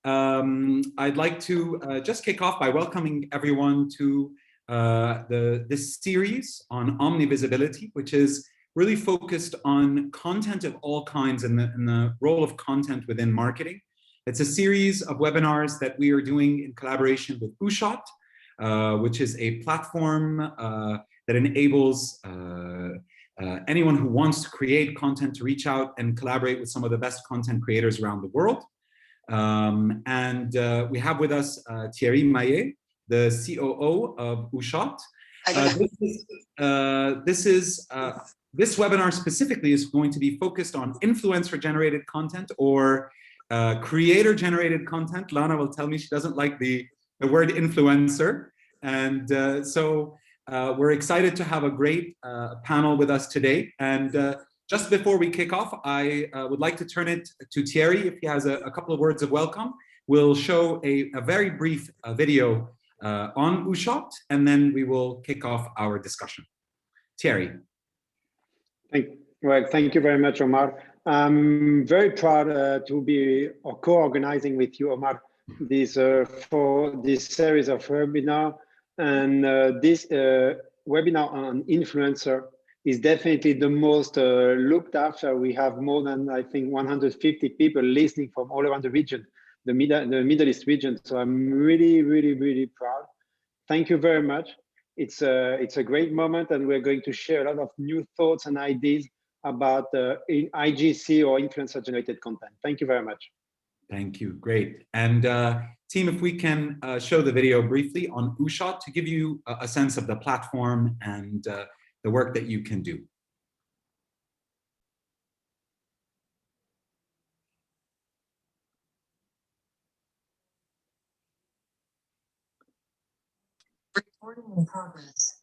I'd like to just kick off by welcoming everyone to this series on Omni-Visibility, which is really focused on content of all kinds and the role of content within marketing. It's a series of webinars that we are doing in collaboration with OOSHOT, which is a platform that enables anyone who wants to create content to reach out and collaborate with some of the best content creators around the world. We have with us Thierry, the COO of OOSHOT. This webinar specifically is going to be focused on influencer-generated content or creator-generated content. Lana will tell me she doesn't like the word influencer. And so we're excited to have a great panel with us today. And just before we kick off, I would like to turn it to Thierry if he has a couple of words of welcome. We'll show a very brief video on OOSHOT, and then we will kick off our discussion. Thierry. Thank you very much, Omar. I'm very proud to be co-organizing with you, Omar, for this series of webinar. And this webinar on influencer is definitely the most looked after. We have more than, I think, 150 people listening from all around the region, the Middle East region. So I'm really proud. Thank you very much. It's a great moment, and we're going to share a lot of new thoughts and ideas about IGC or influencer-generated content. Thank you very much. Thank you. Great. And team, if we can show the video briefly on OOSHOT to give you a sense of the platform and the work that you can do. Recording in progress.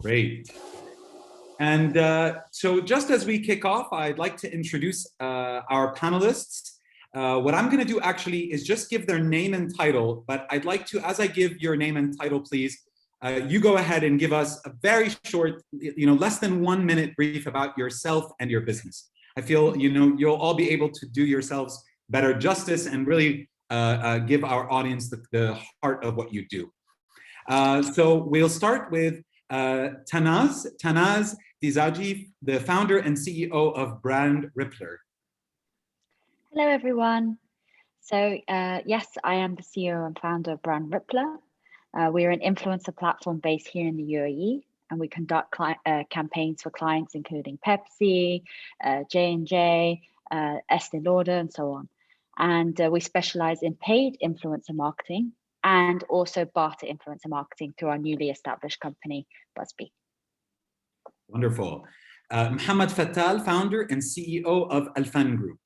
Great. And so just as we kick off, I'd like to introduce our panelists. What I'm going to do actually is just give their name and title, but I'd like to, as I give your name and title, please, you go ahead and give us a very short, less than 1 minute brief about yourself and your business. I feel, you'll all be able to do yourselves better justice and really give our audience the heart of what you do. So we'll start with Tanaz Dizadji, the founder and CEO of brand Ripplr. Hello, everyone. So yes, I am the CEO and founder of brand Ripplr. We're an influencer platform based here in the UAE, and we conduct campaigns for clients including Pepsi, J&J, Estee Lauder, and so on. And we specialize in paid influencer marketing and also barter influencer marketing through our newly established company, Buzzbee. Wonderful. Mohamad Fattal, founder and CEO of Alfan Group.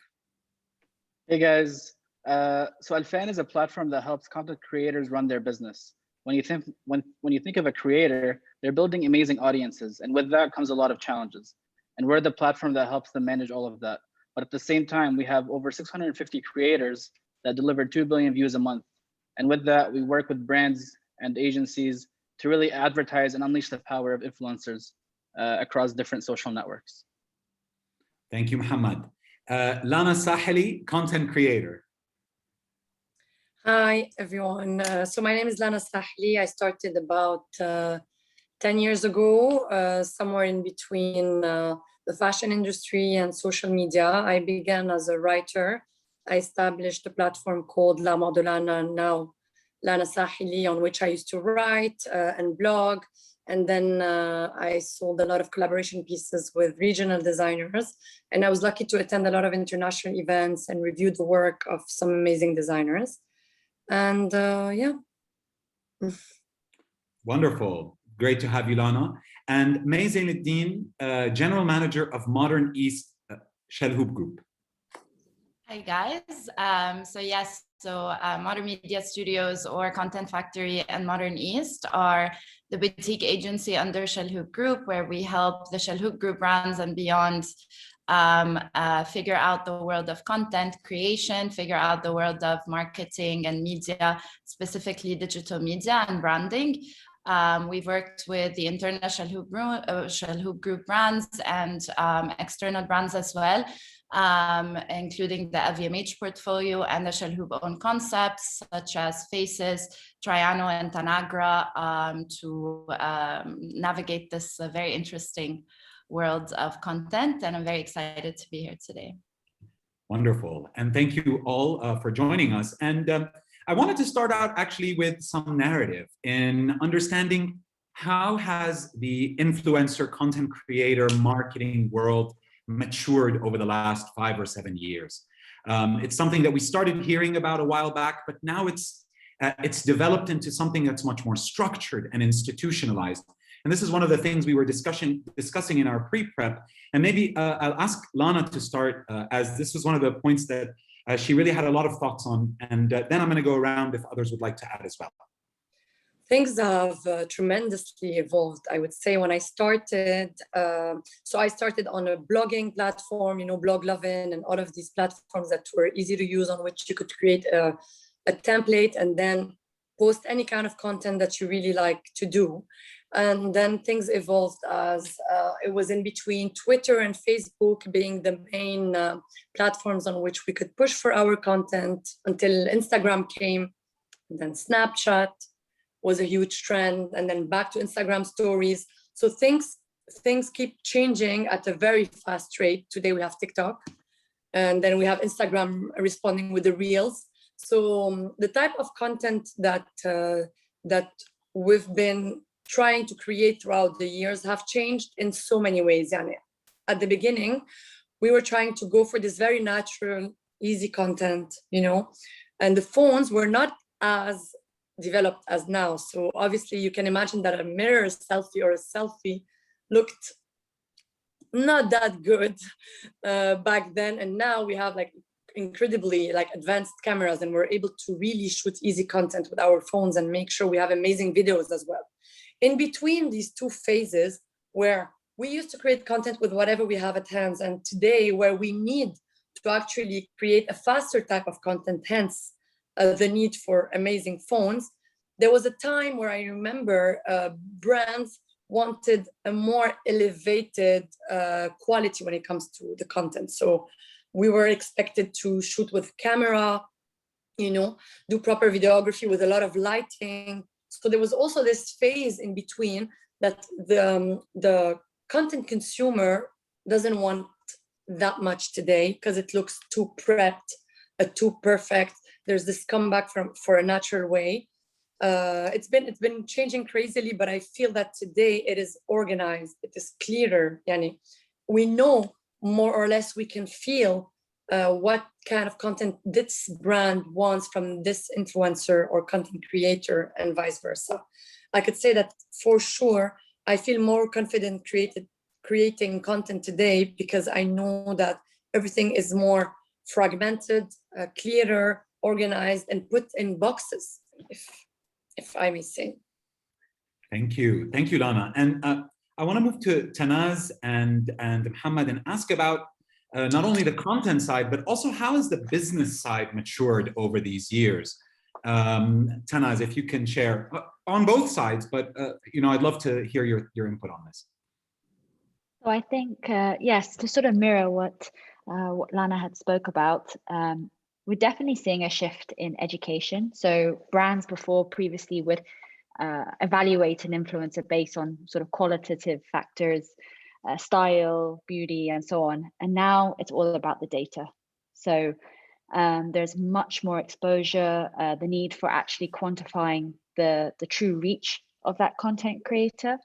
Hey guys, so Alfan is a platform that helps content creators run their business. When you think of a creator, they're building amazing audiences, and with that comes a lot of challenges. And we're the platform that helps them manage all of that. But at the same time, we have over 650 creators that deliver 2 billion views a month. And with that, we work with brands and agencies to really advertise and unleash the power of influencers across different social networks. Thank you, Mohamad. Lana Sahely, content creator. Hi, everyone. So my name is Lana Sahely. I started about 10 years ago, somewhere in between the fashion industry and social media. I began as a writer. I established a platform called La de Lana, now Lana Sahely, on which I used to write and blog. And then I sold a lot of collaboration pieces with regional designers. And I was lucky to attend a lot of international events and review the work of some amazing designers. And yeah. Wonderful. Great to have you, Lana. and Zeineldeen, General Manager of Modern East Chalhoub Group. Hi guys. Modern Media Studios or Content Factory and Modern East are the boutique agency under Chalhoub Group, where we help the Chalhoub Group brands and beyond figure out the world of content creation, figure out the world of marketing and media, specifically digital media and branding. We've worked with the internal Chalhoub Group brands and external brands as well, including the LVMH portfolio and the Chalhoub own concepts such as Faces, Triano, and Tanagra to navigate this very interesting world of content. And I'm very excited to be here today. Wonderful. And thank you all for joining us. And I wanted to start out actually with some narrative in understanding how has the influencer content creator marketing world matured over the last 5 or 7 years. It's something that we started hearing about a while back, but now it's developed into something that's much more structured and institutionalized. And this is one of the things we were discussing in our pre-prep. And maybe I'll ask Lana to start, as this was one of the points that she really had a lot of thoughts on. And then I'm going to go around if others would like to add as well. Things have tremendously evolved, I would say. When I started, so I started on a blogging platform, Bloglovin and all of these platforms that were easy to use, on which you could create a template and then post any kind of content that you really like to do. And then things evolved as it was in between Twitter and Facebook being the main platforms on which we could push for our content, until Instagram came, and then Snapchat was a huge trend, and then back to Instagram stories. So things keep changing at a very fast rate. Today we have TikTok, and then we have Instagram responding with the Reels. So the type of content that we've been trying to create throughout the years have changed in so many ways. At the beginning, we were trying to go for this very natural, easy content, and the phones were not as developed as now. So obviously you can imagine that a mirror selfie or a selfie looked not that good back then. And now we have incredibly advanced cameras, and we're able to really shoot easy content with our phones and make sure we have amazing videos as well. In between these two phases, where we used to create content with whatever we have at hand, and today where we need to actually create a faster type of content, hence the need for amazing phones, there was a time where I remember brands wanted a more elevated quality when it comes to the content. So we were expected to shoot with camera, do proper videography with a lot of lighting. So there was also this phase in between that the content consumer doesn't want that much today because it looks too prepped, too perfect. There's this comeback for a natural way. It's been changing crazily, but I feel that today it is organized, it is clearer. We know more or less, we can feel what kind of content this brand wants from this influencer or content creator, and vice versa. I could say that for sure, I feel more confident creating content today because I know that everything is more fragmented, clearer, organized, and put in boxes, if I may say. Thank you, Lana. And I want to move to Tanaz and Mohamad and ask about not only the content side, but also how has the business side matured over these years? Tanaz, if you can share on both sides, but I'd love to hear your input on this. So I think, yes, to sort of mirror what Lana had spoke about, we're definitely seeing a shift in education. So brands previously would evaluate an influencer based on sort of qualitative factors, style, beauty, and so on. And now it's all about the data. So there's much more exposure, the need for actually quantifying the true reach of that content creator,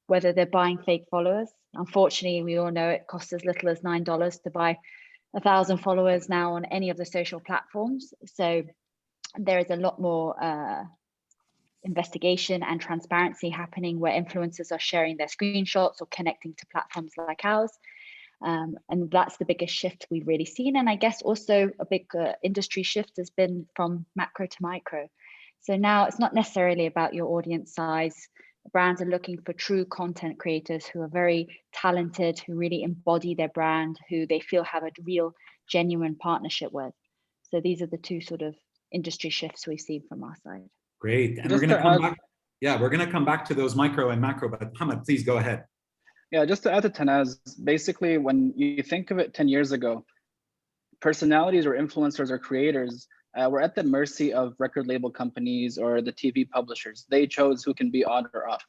whether they're buying fake followers. Unfortunately, we all know it costs as little as $9 to buy 1,000 followers now on any of the social platforms. So there is a lot more investigation and transparency happening where influencers are sharing their screenshots or connecting to platforms like ours. And that's the biggest shift we've really seen. And I guess also a big industry shift has been from macro to micro. So now it's not necessarily about your audience size. Brands are looking for true content creators who are very talented, who really embody their brand, who they feel have a real, genuine partnership with. So these are the two sort of industry shifts we've seen from our side. Great. And Just we're going to come add, back. Yeah, we're going to come back to those micro and macro, but Mohamad, please go ahead. Yeah, just to add to Tanaz, basically when you think of it 10 years ago, personalities or influencers or creators were at the mercy of record label companies or the TV publishers. They chose who can be on or off,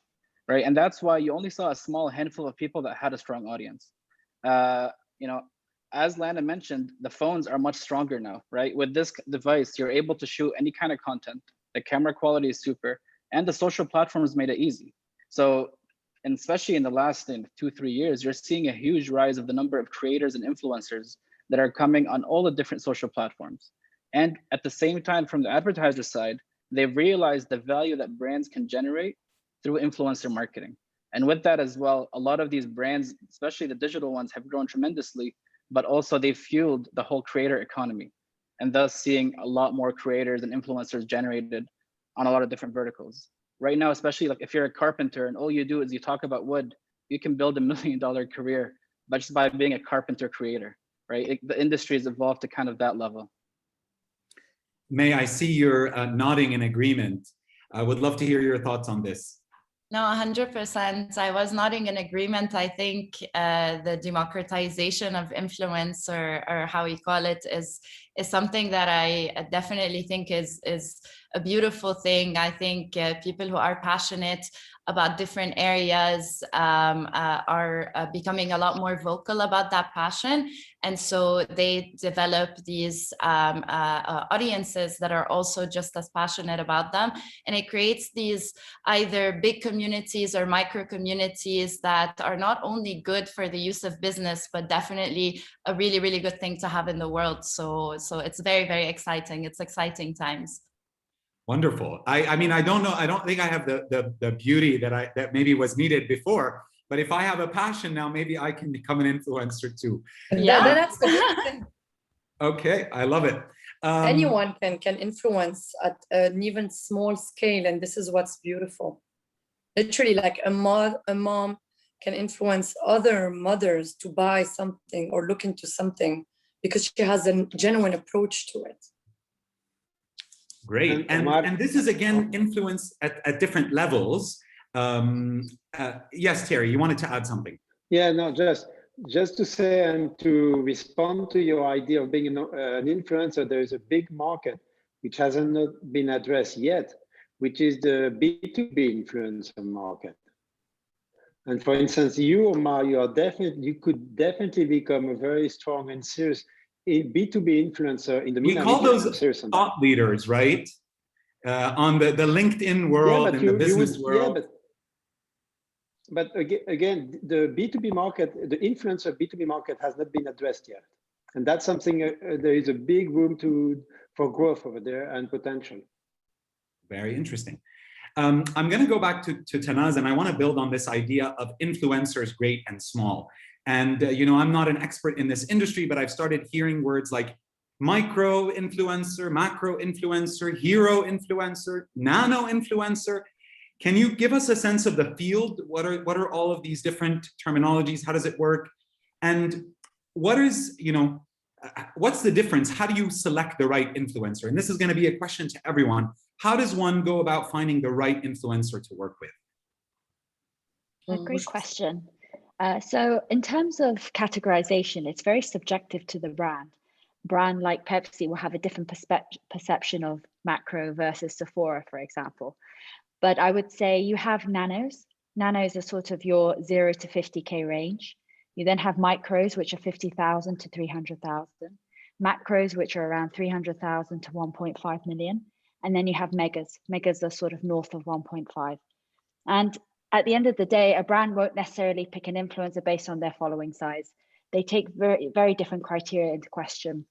right? And that's why you only saw a small handful of people that had a strong audience. You know, as Lana mentioned, the phones are much stronger now, right? With this device, you're able to shoot any kind of content. The camera quality is super, and the social platforms made it easy. So, and especially in the last 2-3 years, you're seeing a huge rise of the number of creators and influencers that are coming on all the different social platforms. And at the same time, from the advertiser side, they've realized the value that brands can generate through influencer marketing. And with that as well, a lot of these brands, especially the digital ones, have grown tremendously, but also they've fueled the whole creator economy, and thus seeing a lot more creators and influencers generated on a lot of different verticals. Right now, especially like if you're a carpenter and all you do is you talk about wood, you can build $1 million career but just by being a carpenter creator, right? The industry has evolved to kind of that level. May I see you're nodding in agreement. I would love to hear your thoughts on this. No, 100%. I was nodding in agreement. I think the democratization of influence, or how we call it, is something that I definitely think is a beautiful thing. I think people who are passionate about different areas are becoming a lot more vocal about that passion. And so they develop these audiences that are also just as passionate about them. And it creates these either big communities or micro communities that are not only good for the use of business, but definitely a really, really good thing to have in the world. So it's very, very exciting. It's exciting times. Wonderful. I mean, I don't know. I don't think I have the beauty that maybe was needed before. But if I have a passion now, maybe I can become an influencer too. Yeah, that's the good thing. Okay, I love it. Anyone can influence at an even small scale, and this is what's beautiful. Literally, like a mom can influence other mothers to buy something or look into something because she has a genuine approach to it. Great. And this is, again, influence at different levels. Yes, Thierry, you wanted to add something. Yeah, no, just to say and to respond to your idea of being an influencer, there is a big market which hasn't been addressed yet, which is the B2B influencer market. And for instance, you, Omar, you could definitely become a very strong and serious B2B influencer in the We call those thought leaders, right? On the LinkedIn world and the business world. Yeah, but again, the B2B market, the influencer B2B market has not been addressed yet. And that's something, there is a big room for growth over there and potential. Very interesting. I'm going to go back to Tanaz, and I want to build on this idea of influencers, great and small. And, you know, I'm not an expert in this industry, but I've started hearing words like micro influencer, macro influencer, hero influencer, nano influencer. Can you give us a sense of the field? What are all of these different terminologies? How does it work? And what is, you know, what's the difference? How do you select the right influencer? And this is going to be a question to everyone. How does one go about finding the right influencer to work with? A great question. So in terms of categorization, it's very subjective to the brand. Brand like Pepsi will have a different perception of macro versus Sephora, for example. But I would say you have nanos. Nanos are sort of your 0 to 50K range. You then have micros, which are 50,000 to 300,000. Macros, which are around 300,000 to 1.5 million. And then you have megas. Megas are sort of north of 1.5. And at the end of the day, a brand won't necessarily pick an influencer based on their following size. They take very, very different criteria into question.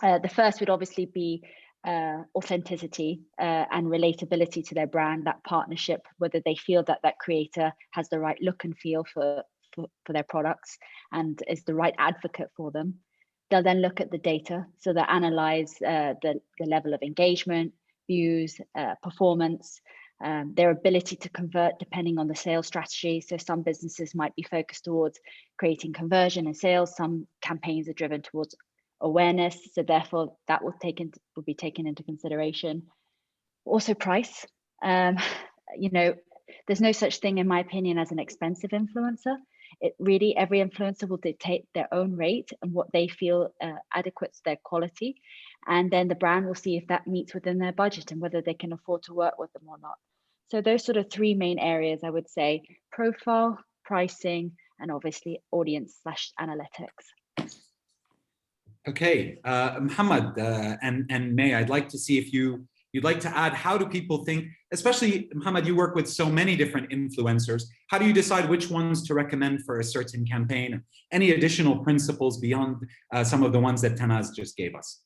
The first would obviously be authenticity and relatability to their brand, that partnership, whether they feel that that creator has the right look and feel for their products and is the right advocate for them. They'll then look at the data. So they'll analyze the level of engagement, views, performance, their ability to convert depending on the sales strategy. So some businesses might be focused towards creating conversion and sales. Some campaigns are driven towards awareness. So therefore that will be taken into consideration. Also price. You know, there's no such thing in my opinion as an expensive influencer. It really, every influencer will dictate their own rate and what they feel adequate to their quality. And then the brand will see if that meets within their budget and whether they can afford to work with them or not. So those sort of three main areas, I would say: profile, pricing, and obviously audience/analytics. Okay, Mohamad and May, I'd like to see if you'd like to add, how do people think, especially Mohamad, you work with so many different influencers, how do you decide which ones to recommend for a certain campaign? Any additional principles beyond some of the ones that Tanaz just gave us?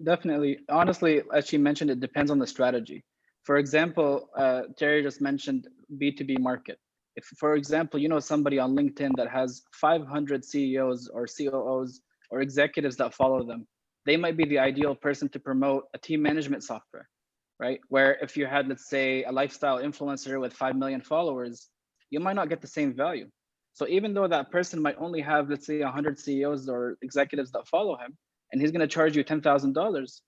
Definitely. Honestly, as she mentioned, it depends on the strategy. For example, Thierry just mentioned B2B market. If, for example, you know somebody on LinkedIn that has 500 CEOs or COOs or executives that follow them, they might be the ideal person to promote a team management software, right? Where if you had, let's say, a lifestyle influencer with 5 million followers, you might not get the same value. So even though that person might only have, let's say, 100 CEOs or executives that follow him, and he's going to charge you $10,000,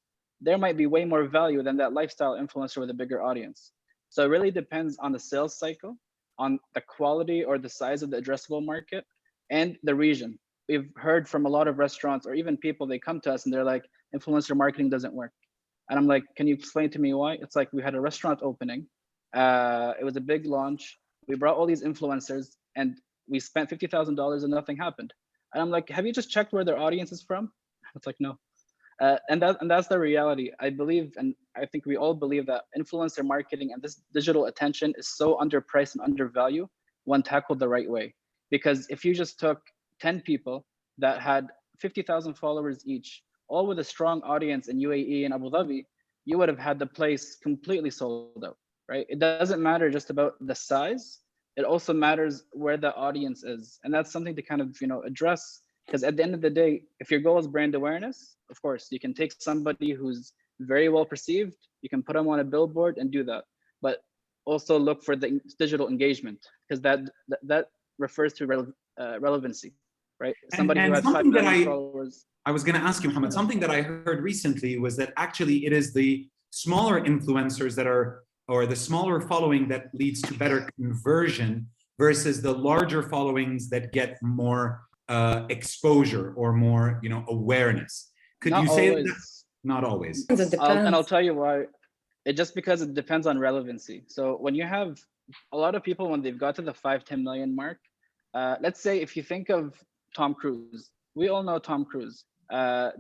there might be way more value than that lifestyle influencer with a bigger audience. So it really depends on the sales cycle, on the quality or the size of the addressable market, and the region. We've heard from a lot of restaurants or even people, they come to us and they're like, influencer marketing doesn't work. And I'm like, can you explain to me why? It's like, we had a restaurant opening. It was a big launch. We brought all these influencers and we spent $50,000 and nothing happened. And I'm like, have you just checked where their audience is from? It's like, no. And that's the reality. I believe, and I think we all believe, that influencer marketing and this digital attention is so underpriced and undervalued when tackled the right way. Because if you just took 10 people that had 50,000 followers each, all with a strong audience in UAE and Abu Dhabi, you would have had the place completely sold out, right? It doesn't matter just about the size. It also matters where the audience is. And that's something to kind of, you know, address. Because at the end of the day, if your goal is brand awareness, of course, you can take somebody who's very well perceived, you can put them on a billboard and do that. But also look for the digital engagement, because that refers to relevancy, right? Somebody who has 5 million followers. I was going to ask you, Mohamad, something that I heard recently was that actually it is the smaller influencers that are, or the smaller following that leads to better conversion versus the larger followings that get more exposure or more, you know, awareness. Could you say that? Not always. And I'll tell you why. It just because it depends on relevancy. So when you have a lot of people, when they've got to the 5-10 million mark, let's say if you think of Tom Cruise, we all know Tom Cruise.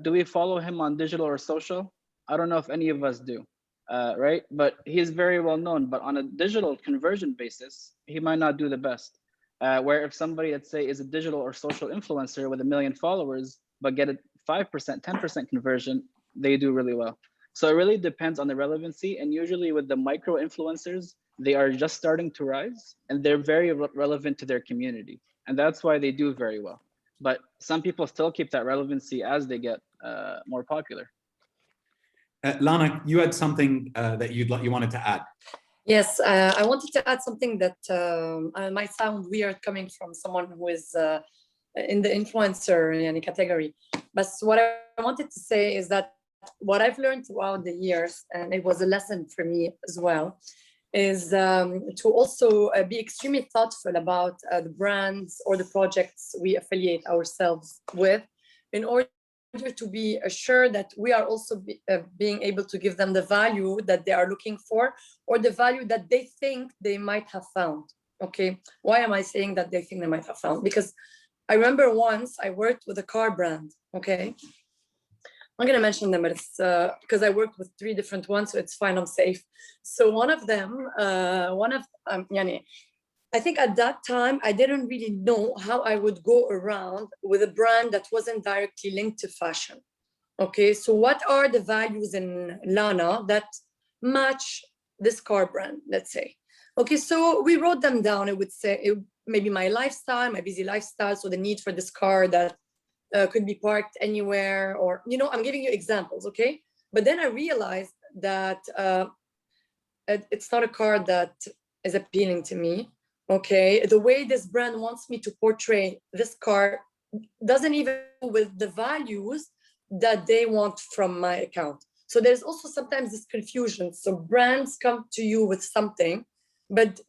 Do we follow him on digital or social? I don't know if any of us do, right? But he's very well known, but on a digital conversion basis, he might not do the best. Where if somebody, let's say, is a digital or social influencer with 1 million followers, but get a 5%, 10% conversion, they do really well. So it really depends on the relevancy. And usually with the micro influencers, they are just starting to rise and they're very relevant to their community. And that's why they do very well. But some people still keep that relevancy as they get more popular. Lana, you had something that you wanted to add. Yes, I wanted to add something that might sound weird coming from someone who is in the influencer category. But what I wanted to say is that what I've learned throughout the years, and it was a lesson for me as well, is to also be extremely thoughtful about the brands or the projects we affiliate ourselves with, in order to be assured that we are also being able to give them the value that they are looking for, or the value that they think they might have found. Okay, why am I saying that they think they might have found? Because I remember once I worked with a car brand. Okay, I'm going to mention them, but it's because I worked with 3 different ones, so it's fine, I'm safe. So one of them, I think at that time, I didn't really know how I would go around with a brand that wasn't directly linked to fashion. Okay, so what are the values in Lana that match this car brand, let's say? Okay, so we wrote them down. I would say maybe my lifestyle, my busy lifestyle, so the need for this car that could be parked anywhere, or, you know, I'm giving you examples, okay? But then I realized that it's not a car that is appealing to me, okay? The way this brand wants me to portray this car doesn't even go with the values that they want from my account. So there's also sometimes this confusion. So brands come to you with something, but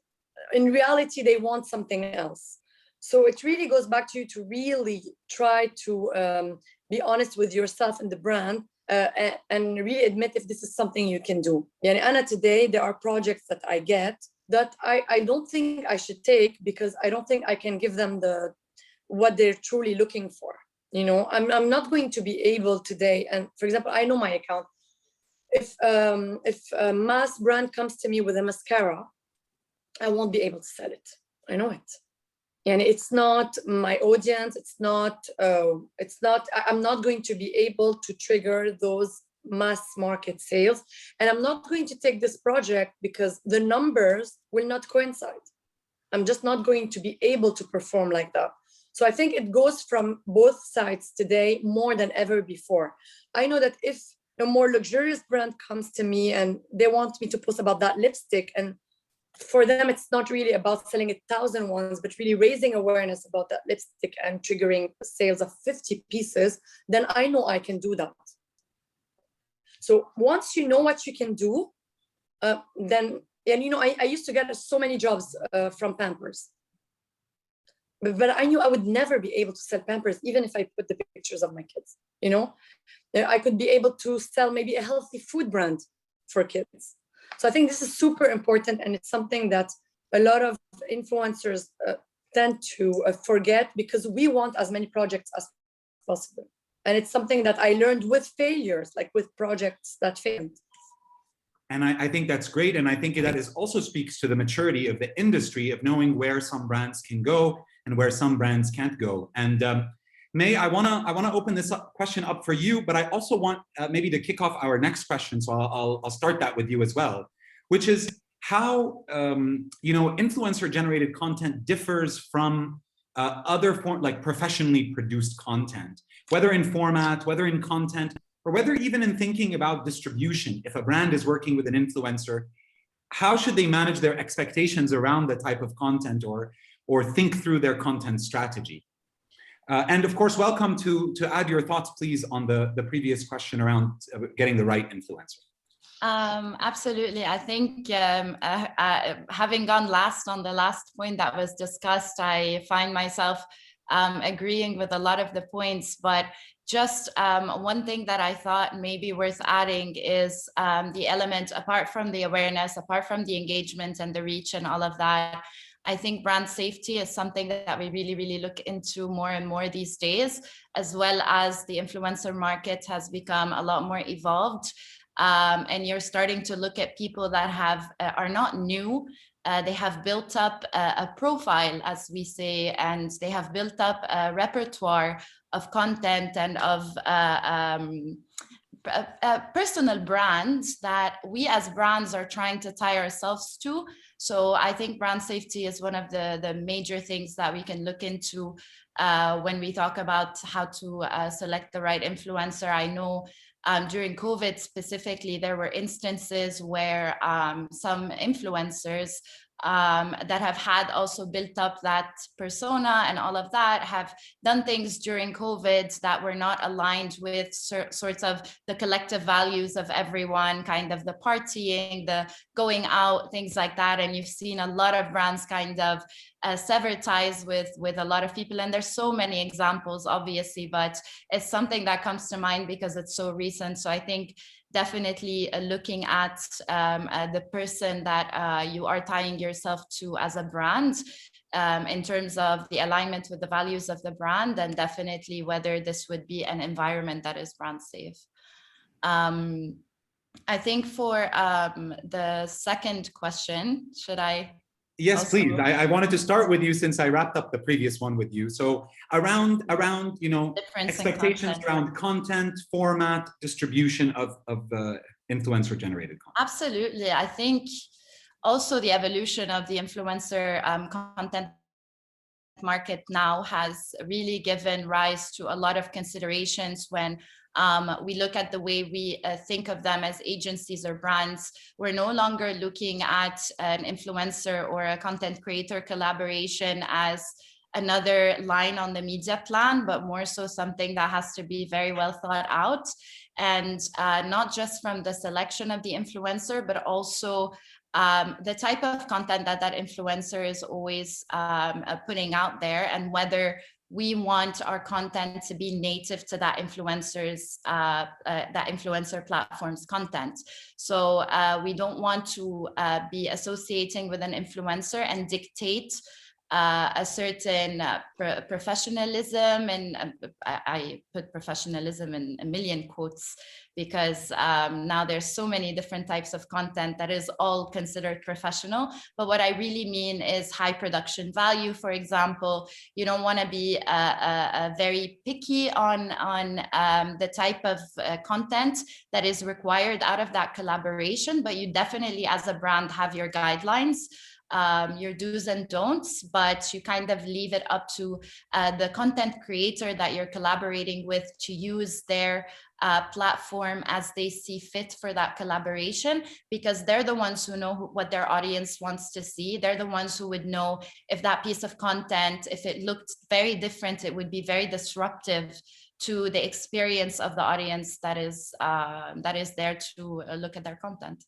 in reality, they want something else. So it really goes back to you to really try to be honest with yourself and the brand, and really admit if this is something you can do. Yani Anna, today, there are projects that I get that I don't think I should take because I don't think I can give them what they're truly looking for. You know, I'm not going to be able today. And for example, I know my account. If a mass brand comes to me with a mascara, I won't be able to sell it. I know it. And it's not my audience. It's not, I'm not going to be able to trigger those mass market sales. And I'm not going to take this project because the numbers will not coincide. I'm just not going to be able to perform like that. So I think it goes from both sides today more than ever before. I know that if a more luxurious brand comes to me and they want me to post about that lipstick, and for them, it's not really about selling 1,000 ones, but really raising awareness about that lipstick and triggering sales of 50 pieces, then I know I can do that. So once you know what you can do, then, and you know, I used to get so many jobs from Pampers. But I knew I would never be able to sell Pampers, even if I put the pictures of my kids, you know? I could be able to sell maybe a healthy food brand for kids. So I think this is super important, and it's something that a lot of influencers tend to forget, because we want as many projects as possible. And it's something that I learned with failures, like with projects that failed. And I think that's great. And I think that is also speaks to the maturity of the industry of knowing where some brands can go and where some brands can't go. And May, I wanna open this question up for you, but I also want maybe to kick off our next question. So I'll start that with you as well, which is how you know, influencer-generated content differs from other like professionally produced content, whether in format, whether in content, or whether even in thinking about distribution. If a brand is working with an influencer, how should they manage their expectations around the type of content, or think through their content strategy? And of course, welcome to add your thoughts, please, on the previous question around getting the right influencer. Absolutely. I think having gone last on the last point that was discussed, I find myself agreeing with a lot of the points, but just one thing that I thought may be worth adding is the element, apart from the awareness, apart from the engagement and the reach and all of that, I think brand safety is something that we really, really look into more and more these days, as well as the influencer market has become a lot more evolved. And you're starting to look at people that are not new. They have built up a profile, as we say, and they have built up a repertoire of content and of personal brands that we as brands are trying to tie ourselves to. So I think brand safety is one of the major things that we can look into when we talk about how to select the right influencer. I know during COVID specifically, there were instances where some influencers that have had also built up that persona and all of that have done things during COVID that were not aligned with sorts of the collective values of everyone, kind of the partying, the going out, things like that. And you've seen a lot of brands kind of sever ties with a lot of people. And there's so many examples, obviously, but it's something that comes to mind because it's so recent. So I think definitely looking at the person that you are tying yourself to as a brand in terms of the alignment with the values of the brand, and definitely whether this would be an environment that is brand safe. I think for the second question, should I Yes, also. please. I wanted to start with you since I wrapped up the previous one with you. So around you know, Difference in expectations content. around content, format, distribution of influencer generated content. Absolutely. I think also the evolution of the influencer content market now has really given rise to a lot of considerations when we look at the way we think of them as agencies or brands. We're no longer looking at an influencer or a content creator collaboration as another line on the media plan, but more so something that has to be very well thought out. And not just from the selection of the influencer, but also the type of content that that influencer is always putting out there, and whether we want our content to be native to that influencer's that influencer platform's content. So we don't want to be associating with an influencer and dictate a certain professionalism, and I put professionalism in a million quotes, because now there's so many different types of content that is all considered professional. But what I really mean is high production value. For example, you don't want to be very picky on the type of content that is required out of that collaboration, but you definitely as a brand have your guidelines, your do's and don'ts, but you kind of leave it up to the content creator that you're collaborating with to use their platform as they see fit for that collaboration, because they're the ones who know what their audience wants to see. They're the ones who would know if that piece of content, if it looked very different, it would be very disruptive to the experience of the audience that is there to look at their content.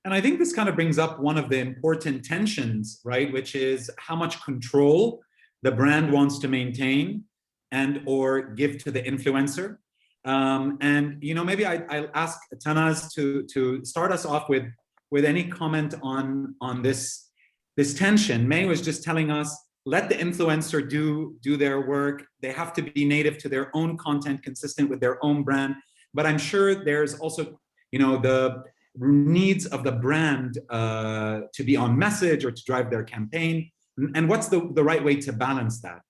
And I think this kind of brings up one of the important tensions, right? Which is how much control the brand wants to maintain and or give to the influencer. And you know, maybe I'll ask Tanaz to start us off with any comment on this tension. May was just telling us, let the influencer do their work. They have to be native to their own content, consistent with their own brand. But I'm sure there's also, you know, the needs of the brand to be on message or to drive their campaign, and what's the right way to balance that?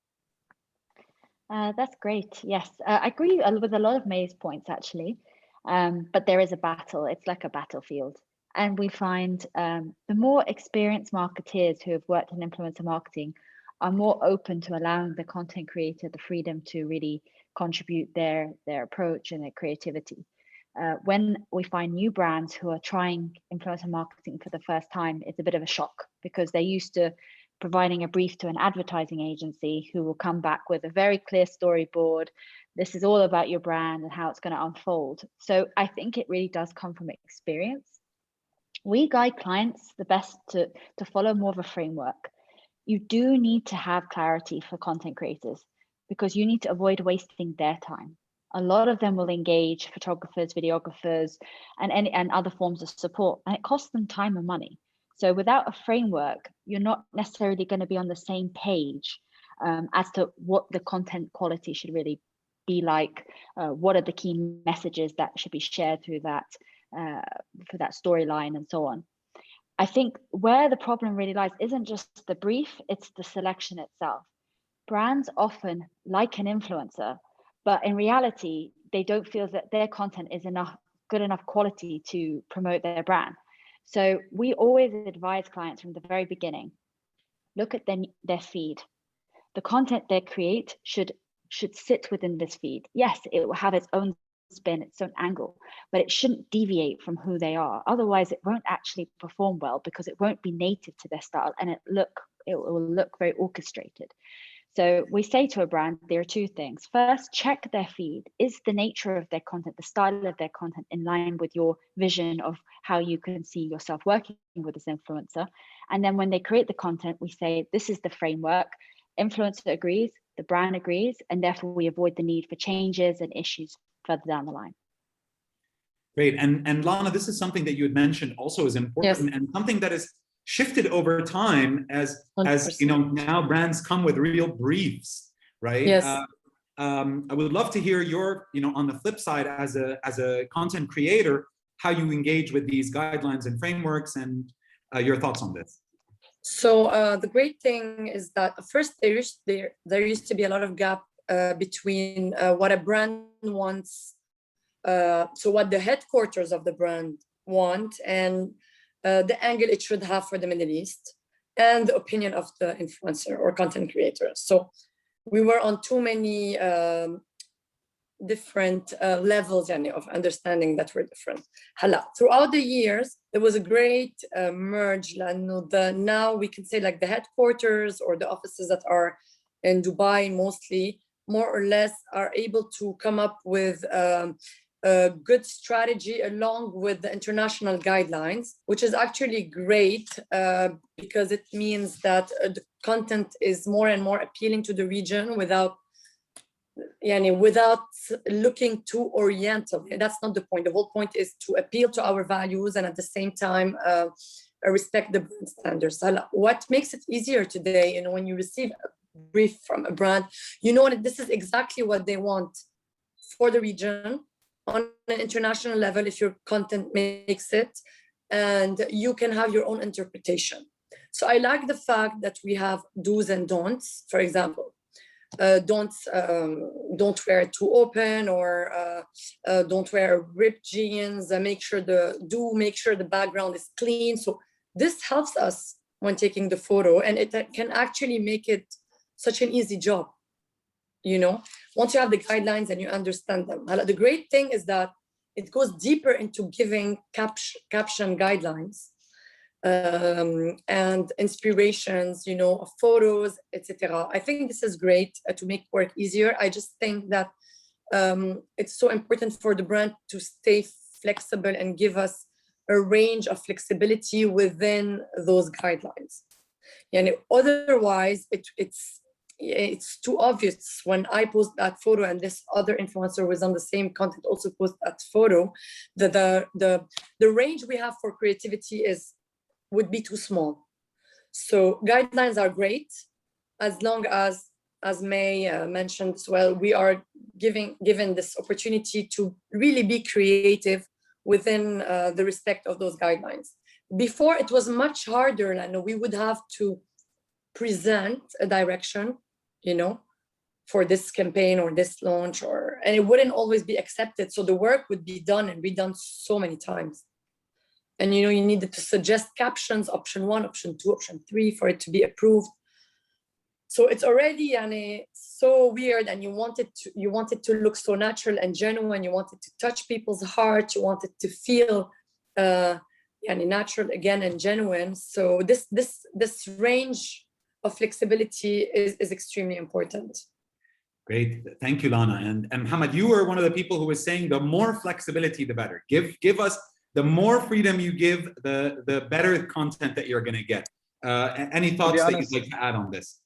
That's great. Yes, I agree with a lot of May's points actually, but there is a battle. It's like a battlefield, and we find the more experienced marketeers who have worked in influencer marketing are more open to allowing the content creator the freedom to really contribute their approach and their creativity. When we find new brands who are trying influencer marketing for the first time, it's a bit of a shock, because they're used to providing a brief to an advertising agency who will come back with a very clear storyboard. This is all about your brand and how it's going to unfold. So I think it really does come from experience. We guide clients the best to follow more of a framework. You do need to have clarity for content creators, because you need to avoid wasting their time. A lot of them will engage photographers, videographers, and other forms of support, and it costs them time and money. So without a framework, you're not necessarily going to be on the same page as to what the content quality should really be like. What are the key messages that should be shared through that for that storyline and so on. I think where the problem really lies isn't just the brief, it's the selection itself. Brands often like an influencer, but in reality, they don't feel that their content is good enough quality to promote their brand. So we always advise clients from the very beginning, look at their feed. The content they create should sit within this feed. Yes, it will have its own spin, its own angle, but it shouldn't deviate from who they are. Otherwise, it won't actually perform well, because it won't be native to their style, and it will look very orchestrated. So we say to a brand, there are two things. First, check their feed. Is the nature of their content, the style of their content, in line with your vision of how you can see yourself working with this influencer? And then when they create the content, we say, this is the framework. Influencer agrees, the brand agrees, and therefore we avoid the need for changes and issues further down the line. Great. And Lana, this is something that you had mentioned also is important, yes, and something that is shifted over time as 100%. You know, now brands come with real briefs, right? Yes. I would love to hear your, you know, on the flip side, as a content creator, how you engage with these guidelines and frameworks, and your thoughts on this. So the great thing is that first there used to be a lot of gap between what a brand wants, so what the headquarters of the brand want, and the angle it should have for the Middle East, and the opinion of the influencer or content creator. So we were on too many different levels of understanding that were different. Throughout the years, there was a great merge. Now we can say like the headquarters or the offices that are in Dubai mostly, more or less, are able to come up with a good strategy along with the international guidelines, which is actually great because it means that the content is more and more appealing to the region without looking too oriental. That's not the point. The whole point is to appeal to our values and at the same time respect the brand standards. What makes it easier today, when you receive a brief from a brand, this is exactly what they want for the region on an international level if your content makes it, and you can have your own interpretation. So I like the fact that we have do's and don'ts. For example, don't wear it too open, or don't wear ripped jeans. Make sure the background is clean. So this helps us when taking the photo, and it can actually make it such an easy job. Once you have the guidelines and you understand them. The great thing is that it goes deeper into giving caption guidelines and inspirations, of photos, etc. I think this is great to make work easier. I just think that it's so important for the brand to stay flexible and give us a range of flexibility within those guidelines. Otherwise, it's too obvious. When I post that photo and this other influencer was on the same content also post that photo, the range we have for creativity would be too small. So guidelines are great as long as May mentioned as well, we are given this opportunity to really be creative within the respect of those guidelines. Before, it was much harder, and we would have to present a direction, for this campaign or this launch, and it wouldn't always be accepted. So the work would be done and redone so many times. And you needed to suggest captions, option 1, option 2, option 3 for it to be approved. So it's already so weird, and you want it to look so natural and genuine. You want it to touch people's heart. You want it to feel natural again and genuine. So this range of flexibility is extremely important. Great, thank you, Lana. And Mohamad, you were one of the people who was saying the more flexibility, the better. Give us the more freedom you give, the better content that you're going to get. Any thoughts that you'd like to add on this?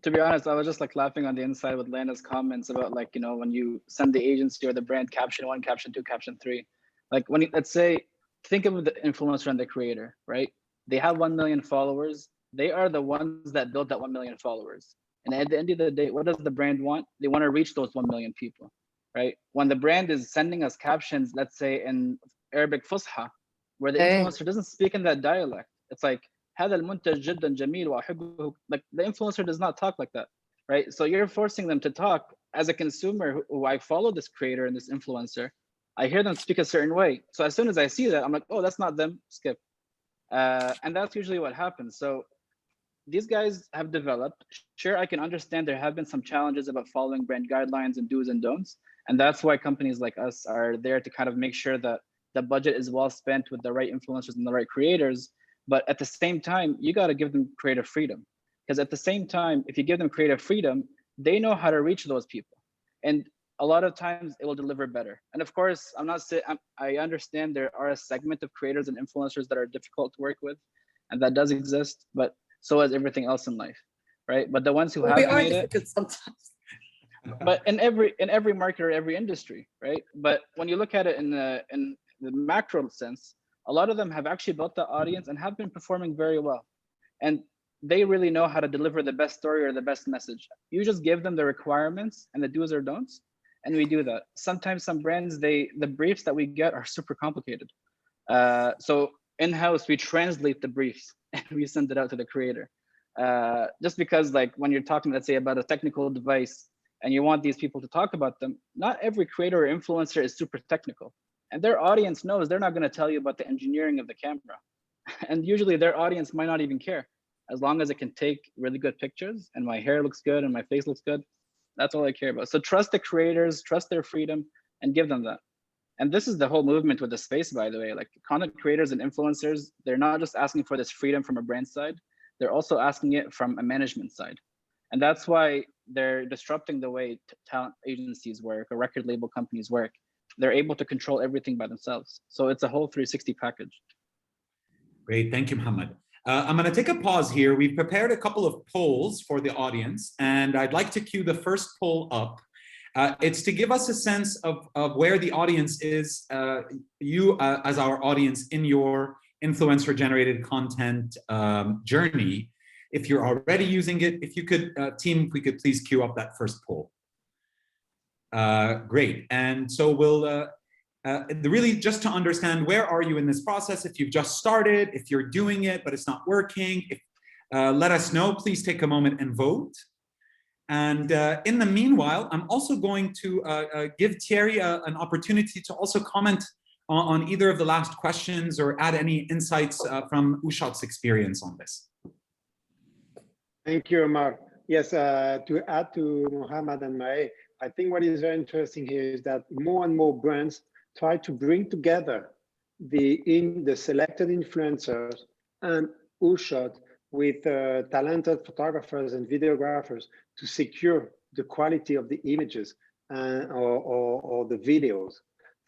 To be honest, I was just laughing on the inside with Lana's comments about when you send the agency or the brand caption 1, caption 2, caption 3. Let's say, think of the influencer and the creator, right? They have 1 million followers. They are the ones that built that 1 million followers. And at the end of the day, what does the brand want? They want to reach those 1 million people, right? When the brand is sending us captions, let's say in Arabic Fusha, where the influencer doesn't speak in that dialect, it's like, هذا المنتج جدا جميل وأحبه. Like, the influencer does not talk like that, right? So you're forcing them to talk. As a consumer who I follow this creator and this influencer, I hear them speak a certain way. So as soon as I see that, I'm like, oh, that's not them, skip. And that's usually what happens. So these guys have developed. Sure, I can understand there have been some challenges about following brand guidelines and do's and don'ts. And that's why companies like us are there to kind of make sure that the budget is well spent with the right influencers and the right creators. But at the same time, you got to give them creative freedom. Because at the same time, if you give them creative freedom, they know how to reach those people. And a lot of times it will deliver better. And of course, I understand there are a segment of creators and influencers that are difficult to work with, and that does exist, but so is everything else in life, right? But the ones who have made it, sometimes. But in every market or every industry, right? But when you look at it in the macro sense, a lot of them have actually built the audience and have been performing very well. And they really know how to deliver the best story or the best message. You just give them the requirements and the do's or don'ts, and we do that. Sometimes some brands, the briefs that we get are super complicated. So in-house, we translate the briefs and we send it out to the creator. Just because like when you're talking, let's say about a technical device and you want these people to talk about them, not every creator or influencer is super technical. And their audience knows they're not going to tell you about the engineering of the camera. And usually their audience might not even care. As long as it can take really good pictures and my hair looks good and my face looks good, that's all I care about. So trust the creators, trust their freedom, and give them that. And this is the whole movement with the space, by the way. Like content creators and influencers, they're not just asking for this freedom from a brand side, they're also asking it from a management side. And that's why they're disrupting the way talent agencies work or record label companies work. They're able to control everything by themselves. So it's a whole 360 package. Great, thank you, Mohamad. I'm going to take a pause here. We've prepared a couple of polls for the audience, and I'd like to cue the first poll up. It's to give us a sense of where the audience is, you as our audience in your influencer-generated content journey. If you're already using it, if you could, team, if we could please queue up that first poll. Great, and so we'll, really just to understand where are you in this process, if you've just started, if you're doing it but it's not working, if, let us know, please take a moment and vote. And in the meanwhile, I'm also going to give Thierry an opportunity to also comment on either of the last questions or add any insights from OOSHOT's experience on this. Thank you, Omar. Yes, to add to Mohamad and Mailet, I think what is very interesting here is that more and more brands try to bring together the selected influencers and OOSHOT with talented photographers and videographers to secure the quality of the images or the videos.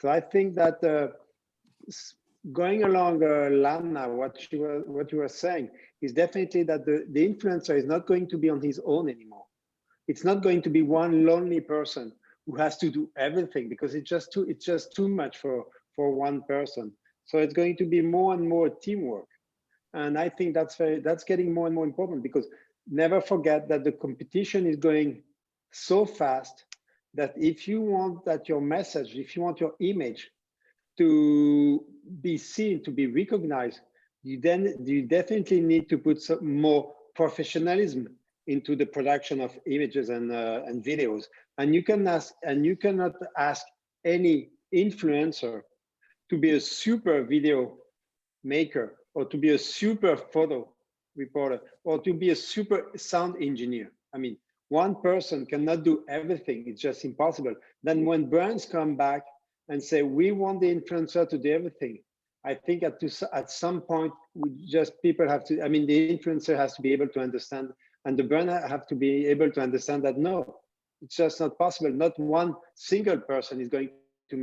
So I think that going along Lana, what you were saying is definitely that the influencer is not going to be on his own anymore. It's not going to be one lonely person who has to do everything, because it's just too much for one person. So it's going to be more and more teamwork. And I think that's getting more and more important, because never forget that the competition is going so fast that if you want that your message, if you want your image to be seen, to be recognized, you definitely need to put some more professionalism into the production of images and videos. And you cannot ask any influencer to be a super video maker, or to be a super photo reporter, or to be a super sound engineer. I mean, one person cannot do everything. It's just impossible. Then when brands come back and say, we want the influencer to do everything, I think at some point, people have to, I mean, the influencer has to be able to understand, and the brand have to be able to understand that, no, it's just not possible. Not one single person is going to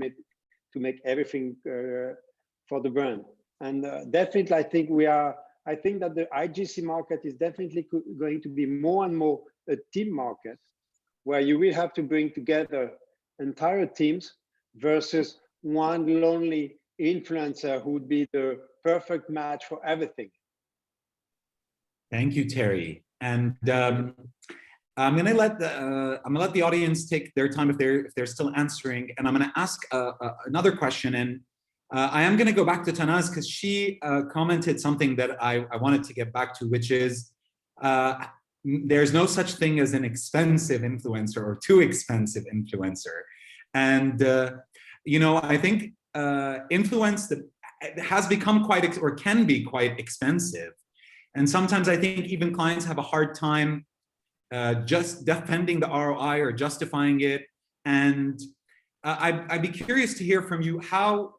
make everything for the brand. And definitely, I think that the IGC market is definitely going to be more and more a team market, where you will have to bring together entire teams versus one lonely influencer who would be the perfect match for everything. Thank you, Thierry. And I'm gonna let the audience take their time if they're still answering, and I'm gonna ask another question. And I am gonna go back to Tanaz, because she commented something that I wanted to get back to, which is there's no such thing as an expensive influencer or too expensive influencer. And you know, I think influence that has become quite or can be quite expensive. And sometimes I think even clients have a hard time just defending the ROI or justifying it. And I'd be curious to hear from you, how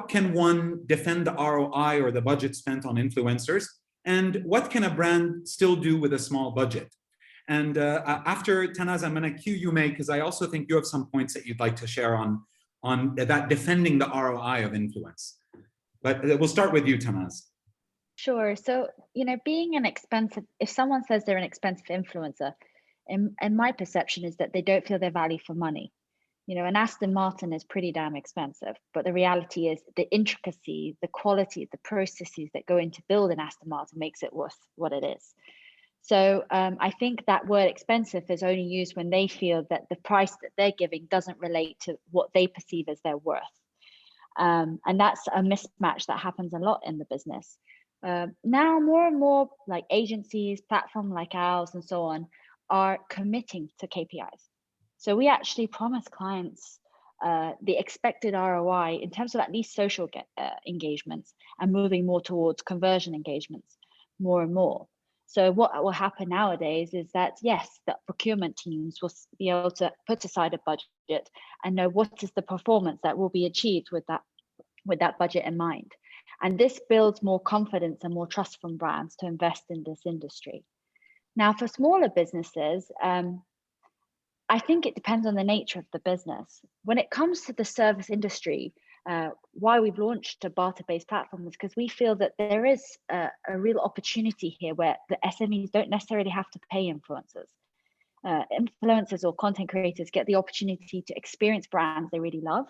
can one defend the ROI or the budget spent on influencers? And what can a brand still do with a small budget? And after Tanaz, I'm going to cue you, May, because I also think you have some points that you'd like to share on that defending the ROI of influence. But we'll start with you, Tanaz. Sure. So, you know, being an expensive, if someone says they're an expensive influencer, in my perception is that they don't feel their value for money. You know, an Aston Martin is pretty damn expensive, but the reality is the intricacy, the quality, the processes that go into build an Aston Martin makes it worth what it is. So I think that word expensive is only used when they feel that the price that they're giving doesn't relate to what they perceive as their worth. And that's a mismatch that happens a lot in the business. Now more and more like agencies, platforms like ours and so on are committing to KPIs. So we actually promise clients the expected ROI in terms of at least social engagements, and moving more towards conversion engagements more and more. So what will happen nowadays is that, yes, the procurement teams will be able to put aside a budget and know what is the performance that will be achieved with that budget in mind. And this builds more confidence and more trust from brands to invest in this industry. Now, for smaller businesses, I think it depends on the nature of the business. When it comes to the service industry, why we've launched a barter-based platform is because we feel that there is a real opportunity here where the SMEs don't necessarily have to pay influencers. Influencers or content creators get the opportunity to experience brands they really love,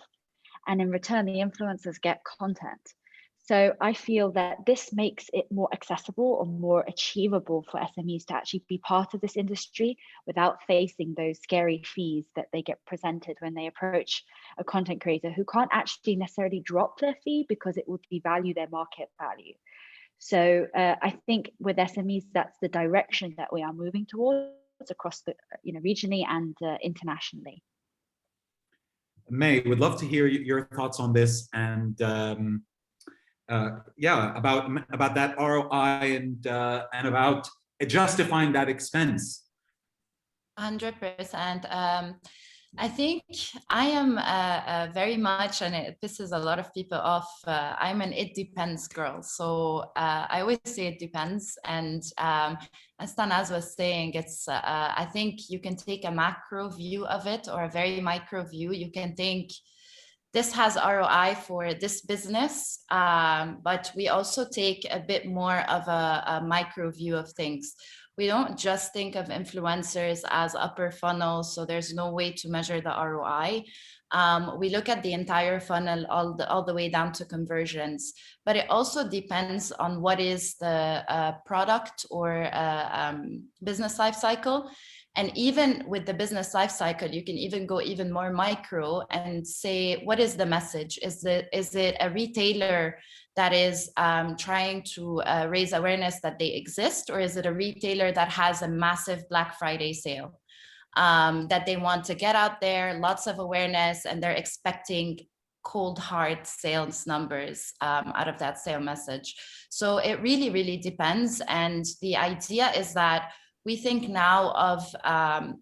and in return, the influencers get content. So I feel that this makes it more accessible or more achievable for SMEs to actually be part of this industry without facing those scary fees that they get presented when they approach a content creator who can't actually necessarily drop their fee because it would devalue their market value. So I think with SMEs, that's the direction that we are moving towards across the, regionally and internationally. May, would love to hear your thoughts on this, and about that ROI and about justifying that expense. 100%. I think I am very much, and it pisses a lot of people off, I'm an it depends girl. So I always say it depends. And as Tanaz was saying, it's I think you can take a macro view of it or a very micro view. You can think this has ROI for this business, but we also take a bit more of a micro view of things. We don't just think of influencers as upper funnel, so there's no way to measure the ROI. We look at the entire funnel all the way down to conversions, but it also depends on what is the product or business life cycle. And even with the business life cycle, you can even go even more micro and say, what is the message? Is it a retailer that is trying to raise awareness that they exist, or is it a retailer that has a massive Black Friday sale that they want to get out there, lots of awareness, and they're expecting cold hard sales numbers out of that sale message? So it really, really depends. And the idea is that we think now of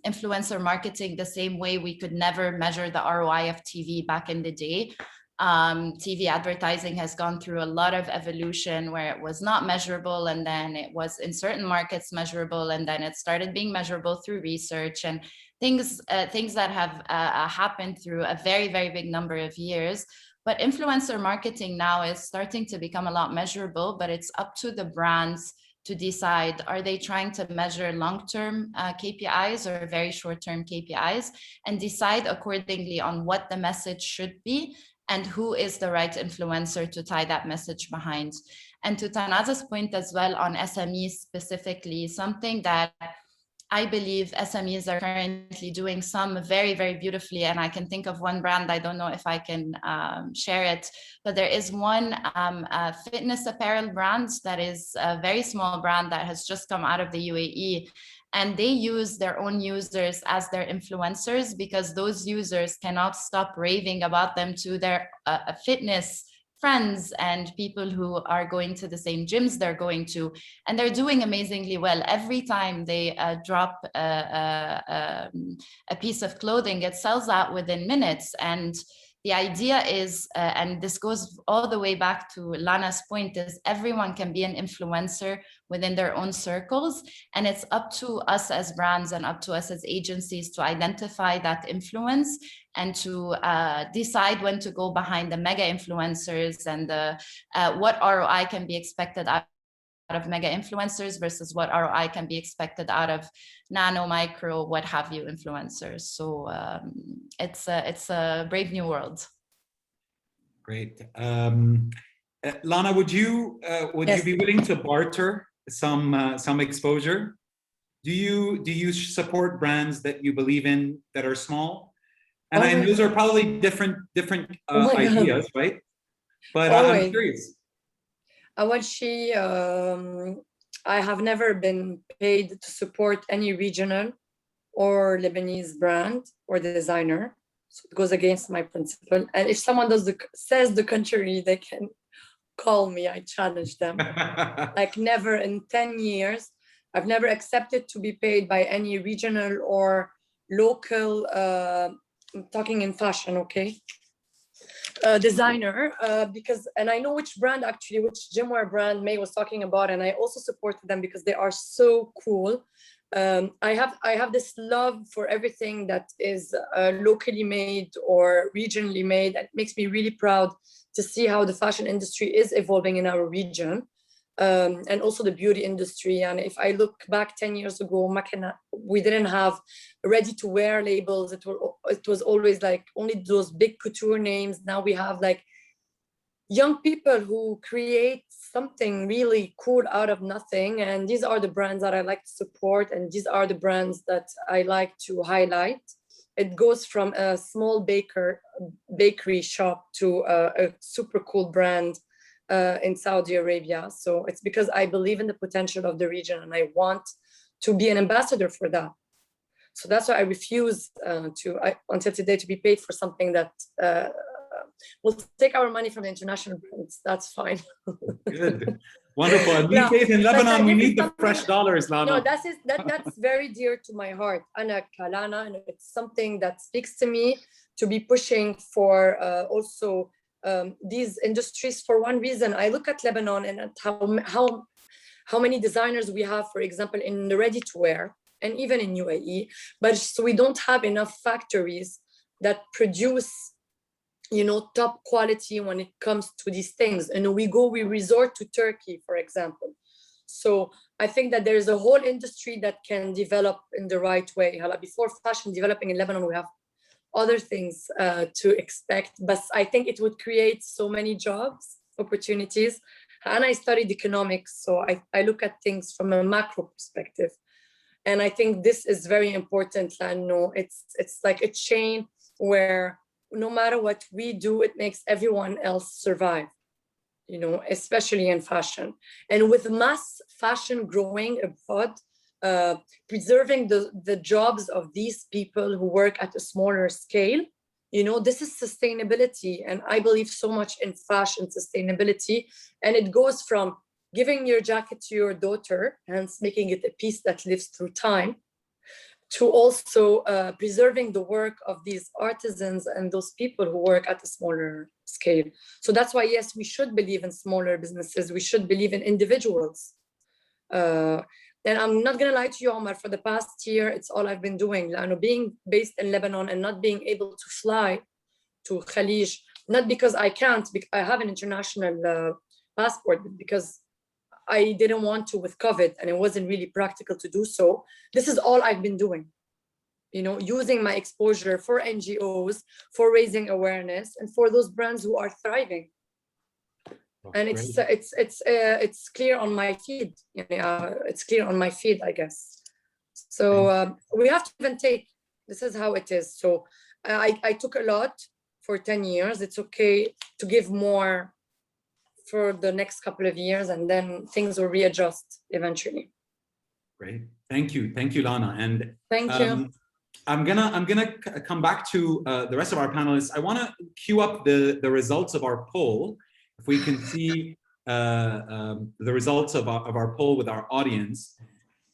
influencer marketing the same way we could never measure the ROI of TV back in the day. TV advertising has gone through a lot of evolution where it was not measurable, and then it was in certain markets measurable, and then it started being measurable through research and things that have happened through a very, very big number of years. But influencer marketing now is starting to become a lot measurable, but it's up to the brands to decide, are they trying to measure long-term KPIs or very short-term KPIs, and decide accordingly on what the message should be and who is the right influencer to tie that message behind. And to Tanaz's point as well on SMEs specifically, something that I believe SMEs are currently doing some very, very beautifully. And I can think of one brand, I don't know if I can share it, but there is one fitness apparel brand that is a very small brand that has just come out of the UAE. And they use their own users as their influencers because those users cannot stop raving about them to their fitness friends and people who are going to the same gyms they're going to, and they're doing amazingly well. Every time they drop a piece of clothing, it sells out within minutes. And the idea is, and this goes all the way back to Lana's point, is everyone can be an influencer within their own circles. And it's up to us as brands and up to us as agencies to identify that influence and to decide when to go behind the mega influencers and the what ROI can be expected out of mega influencers versus what ROI can be expected out of nano, micro, what have you influencers. So it's a brave new world. Great. Lana, would you be willing to barter some exposure? Do you support brands that you believe in that are small? And I know those are probably different ideas, right? But I'm curious. أول شيء I have never been paid to support any regional or Lebanese brand or designer. So it goes against my principle. And if someone says the contrary, they can call me, I challenge them. Like never in 10 years, I've never accepted to be paid by any regional or local, I'm talking in fashion, okay? Designer, because, and I know which brand actually, which gymwear brand May was talking about, and I also supported them because they are so cool. I have this love for everything that is locally made or regionally made. It makes me really proud to see how the fashion industry is evolving in our region, and also the beauty industry. And if I look back 10 years ago, we didn't have ready-to-wear labels. It was always like only those big couture names. Now we have like young people who create something really cool out of nothing. And these are the brands that I like to support. And these are the brands that I like to highlight. It goes from a small bakery shop to a super cool brand in Saudi Arabia. So it's because I believe in the potential of the region and I want to be an ambassador for that. So that's why I refuse until today to be paid for something that we'll take our money from the international brands. That's fine. Good. Wonderful. And these days in Lebanon, we need the fresh dollars, Lana. No, that's very dear to my heart. Ana Kalana, and it's something that speaks to me to be pushing for also these industries for one reason. I look at Lebanon and at how many designers we have, for example, in the ready-to-wear and even in UAE, but so we don't have enough factories that produce, you know, top quality when it comes to these things. And we resort to Turkey, for example. So I think that there is a whole industry that can develop in the right way. Before fashion developing in Lebanon, we have other things to expect, but I think it would create so many jobs, opportunities. And I studied economics, so I look at things from a macro perspective. And I think this is very important. It's like a chain where no matter what we do, it makes everyone else survive, you know, especially in fashion. And with mass fashion growing abroad, preserving the jobs of these people who work at a smaller scale, you know, this is sustainability. And I believe so much in fashion sustainability. And it goes from giving your jacket to your daughter, hence making it a piece that lives through time, to also preserving the work of these artisans and those people who work at a smaller scale. So that's why, yes, we should believe in smaller businesses. We should believe in individuals. And I'm not gonna lie to you, Omar, for the past year, it's all I've been doing. Being based in Lebanon and not being able to fly to Khalij, not because I can't, because I have an international passport, but because I didn't want to with COVID and it wasn't really practical to do so. This is all I've been doing, you know, using my exposure for NGOs, for raising awareness, and for those brands who are thriving. And it's clear on my feed. It's clear on my feed, I guess. So we have to even take. This is how it is. So I took a lot for 10 years. It's okay to give more for the next couple of years, and then things will readjust eventually. Great, thank you, Lana. And thank you. I'm gonna come back to the rest of our panelists. I want to queue up the results of our poll. If we can see the results of our poll with our audience.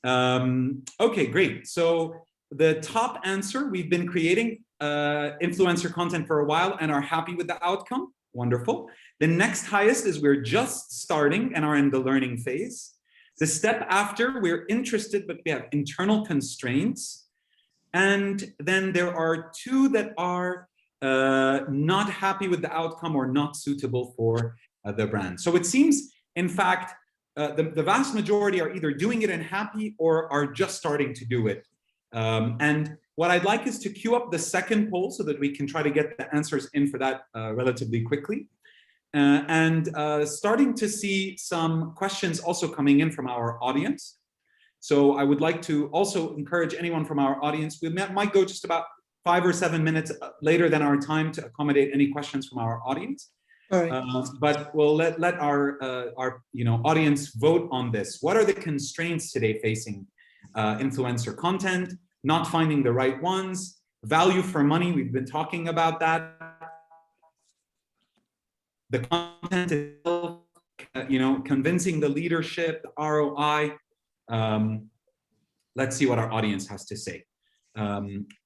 Okay, great. So the top answer: we've been creating influencer content for a while and are happy with the outcome. Wonderful. The next highest is we're just starting and are in the learning phase. The step after, we're interested, but we have internal constraints. And then there are two that are not happy with the outcome or not suitable for the brand. So it seems, in fact, the vast majority are either doing it and happy or are just starting to do it. And what I'd like is to queue up the second poll so that we can try to get the answers in for that relatively quickly. And starting to see some questions also coming in from our audience. So I would like to also encourage anyone from our audience. We might go just about 5 or 7 minutes later than our time to accommodate any questions from our audience. All right. But we'll let our audience vote on this. What are the constraints today facing influencer content? Not finding the right ones. Value for money, we've been talking about that. The content itself, convincing the leadership, the ROI. Let's see what our audience has to say.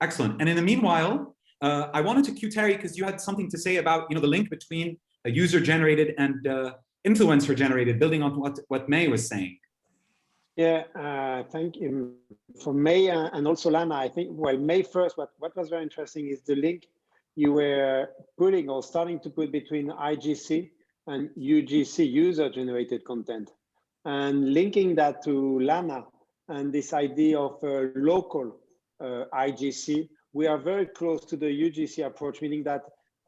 Excellent. And in the meanwhile, I wanted to cue Thierry because you had something to say about the link between a user-generated and influencer-generated, building on what May was saying. Yeah, thank you. For May and also Lana, I think, well, May first, what was very interesting is the link you were putting or starting to put between IGC and UGC, user-generated content, and linking that to Lana and this idea of local IGC. We are very close to the UGC approach, meaning that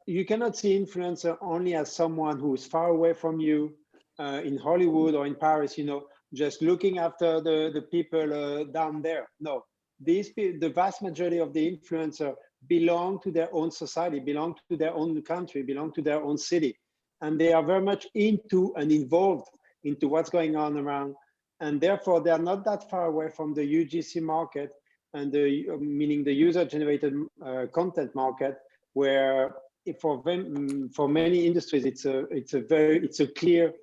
you cannot see influencer only as someone who is far away from you in Hollywood or in Paris, just looking after the people down there. No, the vast majority of the influencer belong to their own society, belong to their own country, belong to their own city. And they are very much into and involved into what's going on around. And therefore, they are not that far away from the UGC market and meaning the user-generated content market, where for many industries, it's a clear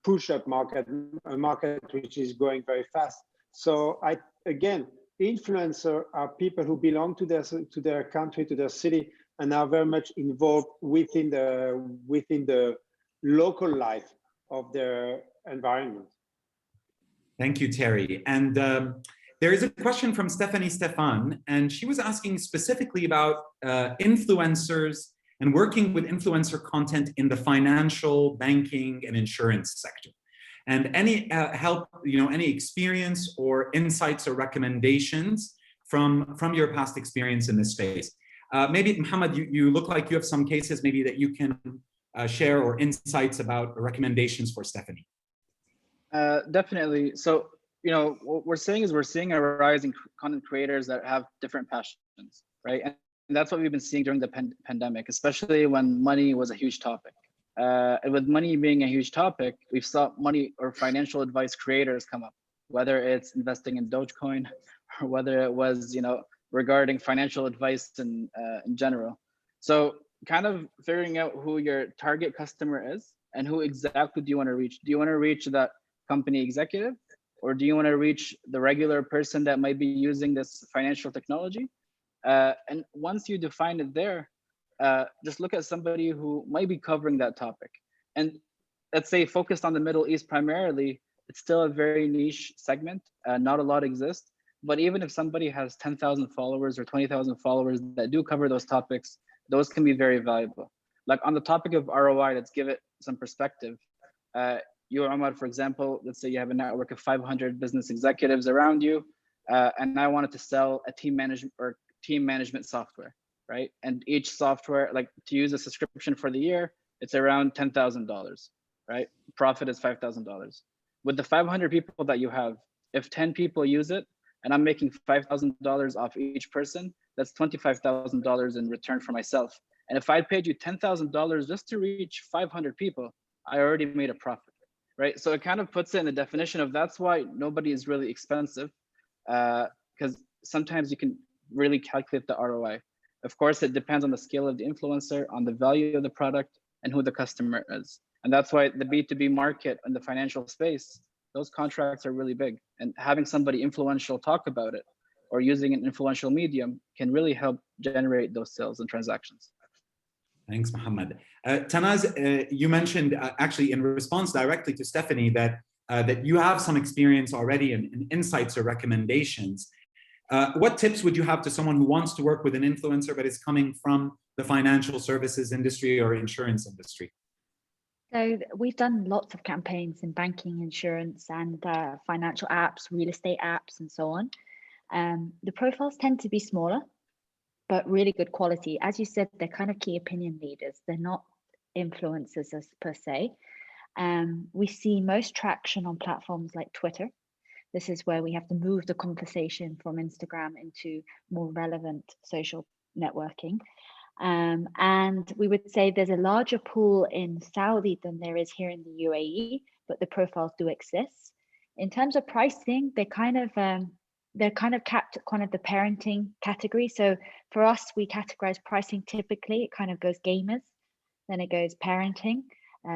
push-up market, a market which is growing very fast. So again, influencers are people who belong to their country, to their city, and are very much involved within the local life of their environment. Thank you, Thierry. And there is a question from Stephanie Stefan, and she was asking specifically about influencers and working with influencer content in the financial, banking, and insurance sector. And any help, any experience or insights or recommendations from your past experience in this space. Maybe, Mohamad, you look like you have some cases maybe that you can share, or insights about recommendations for Stephanie. Definitely. So, what we're saying is we're seeing a rise in content creators that have different passions, right? And that's what we've been seeing during the pandemic, especially when money was a huge topic. And with money being a huge topic, we've saw money or financial advice creators come up, whether it's investing in Dogecoin or whether it was, regarding financial advice in general. So kind of figuring out who your target customer is and who exactly do you want to reach. Do you want to reach that company executive, or do you want to reach the regular person that might be using this financial technology? And once you define it there, just look at somebody who might be covering that topic. And let's say focused on the Middle East primarily, it's still a very niche segment. Not a lot exists. But even if somebody has 10,000 followers or 20,000 followers that do cover those topics, those can be very valuable. Like on the topic of ROI, let's give it some perspective. You, Omar, for example, let's say you have a network of 500 business executives around you, and I wanted to sell a team management software, right? And each software, like to use a subscription for the year, it's around $10,000, right? Profit is $5,000. With the 500 people that you have, if 10 people use it, and I'm making $5,000 off each person, that's $25,000 in return for myself. And if I paid you $10,000 just to reach 500 people, I already made a profit, right? So it kind of puts it in the definition of that's why nobody is really expensive, because sometimes you can really calculate the ROI. Of course, it depends on the scale of the influencer, on the value of the product, and who the customer is. And that's why the B2B market in the financial space, those contracts are really big. And having somebody influential talk about it or using an influential medium can really help generate those sales and transactions. Thanks, Mohamad. Tanaz, you mentioned actually in response directly to Stephanie that you have some experience already in insights or recommendations. What tips would you have to someone who wants to work with an influencer but is coming from the financial services industry or insurance industry? So we've done lots of campaigns in banking, insurance, and financial apps, real estate apps, and so on. The profiles tend to be smaller, but really good quality. As you said, they're kind of key opinion leaders. They're not influencers per se. We see most traction on platforms like Twitter. This is where we have to move the conversation from Instagram into more relevant social networking. And we would say there's a larger pool in Saudi than there is here in the UAE, but the profiles do exist. In terms of pricing, they're kind of capped at kind of the parenting category. So for us, we categorize pricing typically, it kind of goes gamers, then it goes parenting,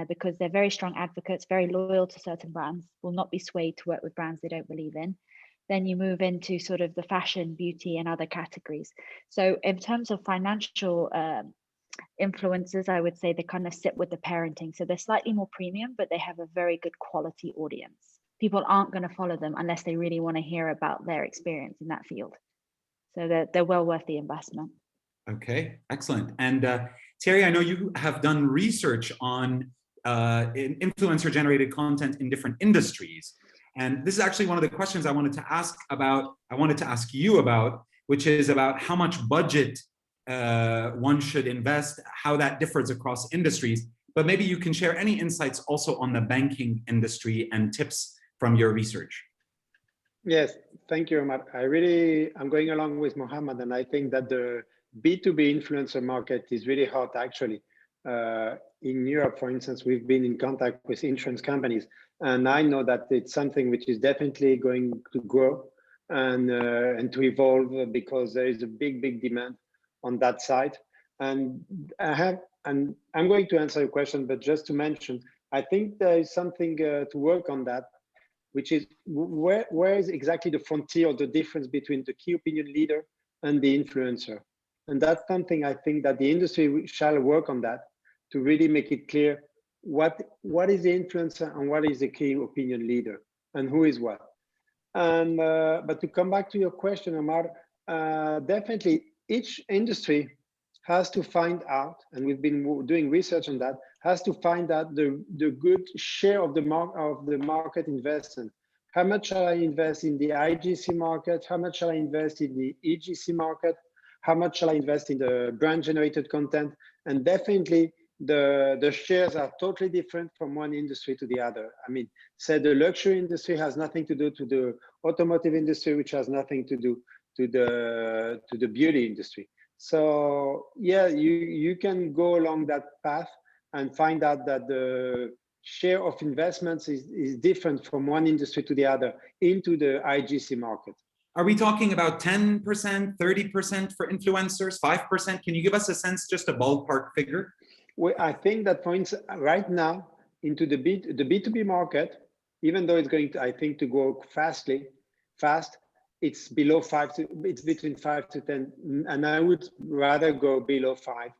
because they're very strong advocates, very loyal to certain brands, will not be swayed to work with brands they don't believe in. Then you move into sort of the fashion, beauty, and other categories. So in terms of financial influencers, I would say they kind of sit with the parenting. So they're slightly more premium, but they have a very good quality audience. People aren't going to follow them unless they really want to hear about their experience in that field. So they're well worth the investment. Okay, excellent. And Thierry, I know you have done research on influencer-generated content in different industries. And this is actually one of the questions I wanted to ask you about, which is about how much budget one should invest, how that differs across industries. But maybe you can share any insights also on the banking industry and tips from your research. Yes, thank you, Omar. I'm going along with Mohamad, and I think that the B2B influencer market is really hot, actually. In Europe, for instance, we've been in contact with insurance companies, and I know that it's something which is definitely going to grow and to evolve, because there is a big demand on that side. And I'm going to answer your question, but just to mention, I think there is something to work on that, which is where is exactly the frontier or the difference between the key opinion leader and the influencer. And that's something I think that the industry shall work on, that to really make it clear what is the influencer and what is the key opinion leader and who is what. And but to come back to your question, Omar, definitely each industry has to find out, and we've been doing research on that, has to find out the good share of the market investment. How much shall I invest in the IGC market? How much shall I invest in the EGC market? How much shall I invest in the brand generated content? And definitely the shares are totally different from one industry to the other. I mean, say the luxury industry has nothing to do to the automotive industry, which has nothing to do to the beauty industry. So yeah, you can go along that path and find out that the share of investments is different from one industry to the other into the IGC market. Are we talking about 10%, 30% for influencers, 5%? Can you give us a sense, just a ballpark figure? Well, I think that, for instance, right now into the B2B market, even though it's going to, I think, to go fast, it's below 5 to, it's between 5 to 10, and I would rather go below 5.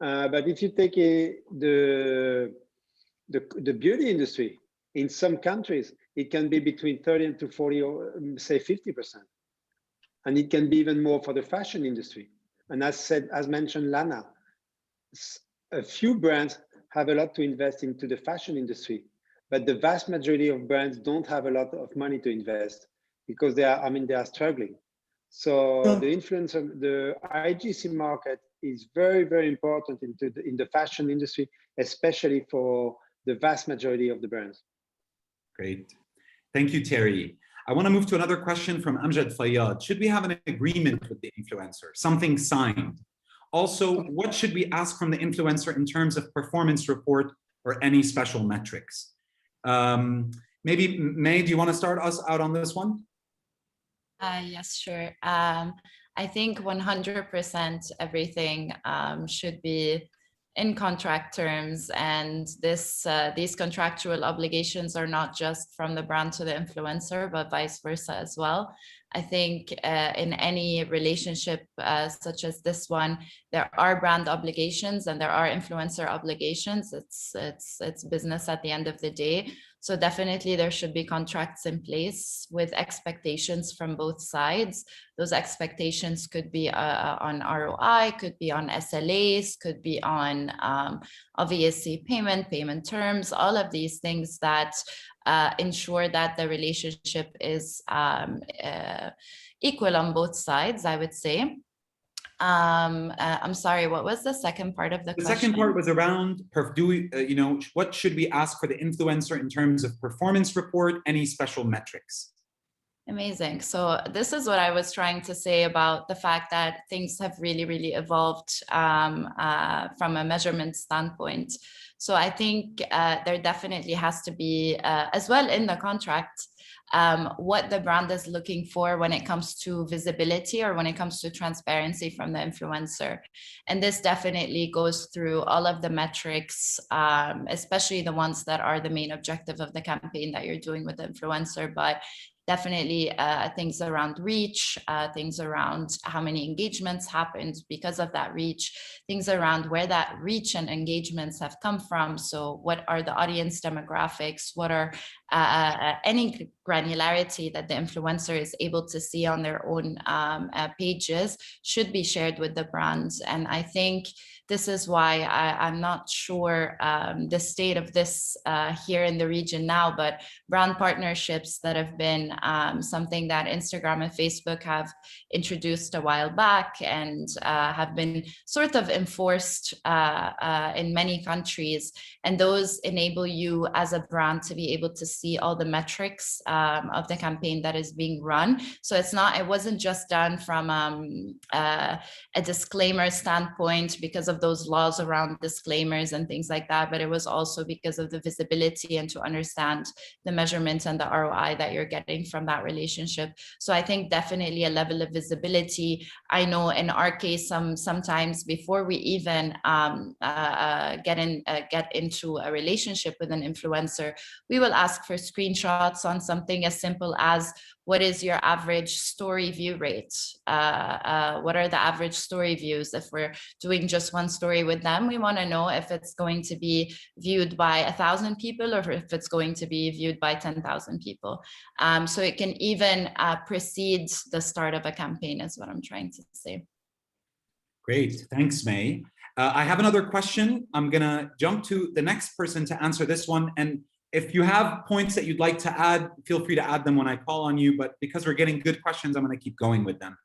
But if you take the beauty industry, in some countries, it can be between 30 to 40, or say 50%. And it can be even more for the fashion industry. And as mentioned, Lana, a few brands have a lot to invest into the fashion industry, but the vast majority of brands don't have a lot of money to invest because they are struggling. So the influencer, the IGC market is very, very important in the fashion industry, especially for the vast majority of the brands. Great. Thank you, Thierry. I want to move to another question from Amjad Fayyad. Should we have an agreement with the influencer, something signed? Also, what should we ask from the influencer in terms of performance report or any special metrics? Maybe May, do you want to start us out on this one? Yes, sure. I think 100% everything should be in contract terms, and these contractual obligations are not just from the brand to the influencer, but vice versa as well. I think in any relationship such as this one, there are brand obligations and there are influencer obligations. It's business at the end of the day. So definitely there should be contracts in place with expectations from both sides. Those expectations could be on ROI, could be on SLAs, could be on obviously payment terms, all of these things that ensure that the relationship is equal on both sides, I would say. I'm sorry, what was the second part of the question? The second part was around, what should we ask for the influencer in terms of performance report, any special metrics? Amazing. So this is what I was trying to say about the fact that things have really, really evolved from a measurement standpoint. So I think there definitely has to be, as well in the contract, what the brand is looking for when it comes to visibility or when it comes to transparency from the influencer. And this definitely goes through all of the metrics, especially the ones that are the main objective of the campaign that you're doing with the influencer, but definitely things around reach, things around how many engagements happened because of that reach, things around where that reach and engagements have come from. So what are the audience demographics? What are any granularity that the influencer is able to see on their own pages should be shared with the brands. And I think this is why I'm not sure the state of this here in the region now, but brand partnerships that have been something that Instagram and Facebook have introduced a while back and have been sort of enforced in many countries. And those enable you as a brand to be able to see all the metrics of the campaign that is being run. So it wasn't just done from a disclaimer standpoint because of those laws around disclaimers and things like that, but it was also because of the visibility and to understand the measurements and the ROI that you're getting from that relationship. So I think definitely a level of visibility. I know in our case, sometimes before we even get into a relationship with an influencer, we will ask for screenshots on something as simple as, what is your average story view rate? What are the average story views? If we're doing just one story with them, we want to know if it's going to be viewed by 1,000 people or if it's going to be viewed by 10,000 people. So it can even precede the start of a campaign, is what I'm trying to say. Great, thanks, May. I have another question. I'm gonna jump to the next person to answer this one. And if you have points that you'd like to add, feel free to add them when I call on you, but because we're getting good questions, I'm gonna keep going with them.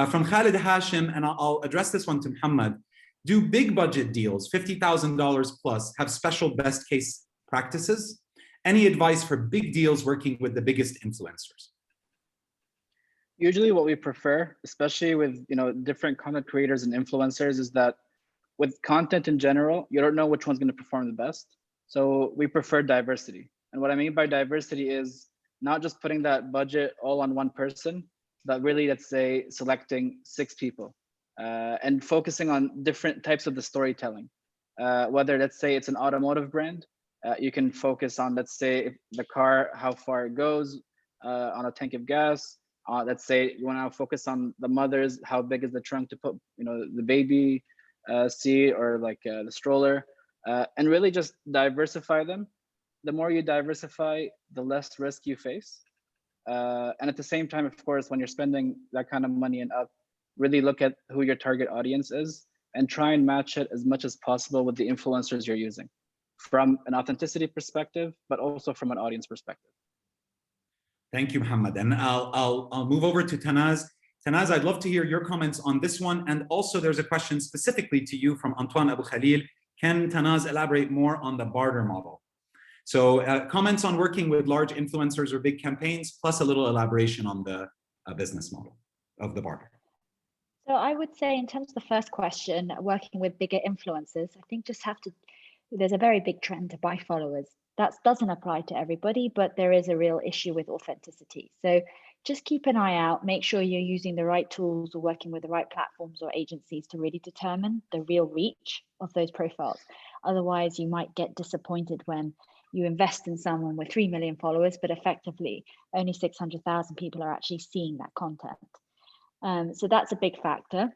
From Khalid Hashim, and I'll address this one to Mohamad. Do big budget deals, $50,000 plus, have special best case practices? Any advice for big deals working with the biggest influencers? Usually what we prefer, especially with different content creators and influencers, is that with content in general, you don't know which one's going to perform the best. So we prefer diversity. And what I mean by diversity is not just putting that budget all on one person, but really, let's say, selecting 6 people and focusing on different types of the storytelling. Whether, let's say, it's an automotive brand, you can focus on, let's say, if the car, how far it goes on a tank of gas. Let's say you want to focus on the mothers, how big is the trunk to put, the baby seat or like the stroller, and really just diversify them. The more you diversify, the less risk you face. And at the same time, of course, when you're spending that kind of money and up, really look at who your target audience is and try and match it as much as possible with the influencers you're using from an authenticity perspective, but also from an audience perspective. Thank you, Mohamad. And I'll move over to Tanaz. Tanaz, I'd love to hear your comments on this one. And also there's a question specifically to you from Antoine Abu Khalil. Can Tanaz elaborate more on the barter model? So comments on working with large influencers or big campaigns, plus a little elaboration on the business model of the barter. So I would say in terms of the first question, working with bigger influencers, I think there's a very big trend to buy followers. That doesn't apply to everybody, but there is a real issue with authenticity. So just keep an eye out, make sure you're using the right tools or working with the right platforms or agencies to really determine the real reach of those profiles. Otherwise, you might get disappointed when you invest in someone with 3 million followers, but effectively only 600,000 people are actually seeing that content. So that's a big factor.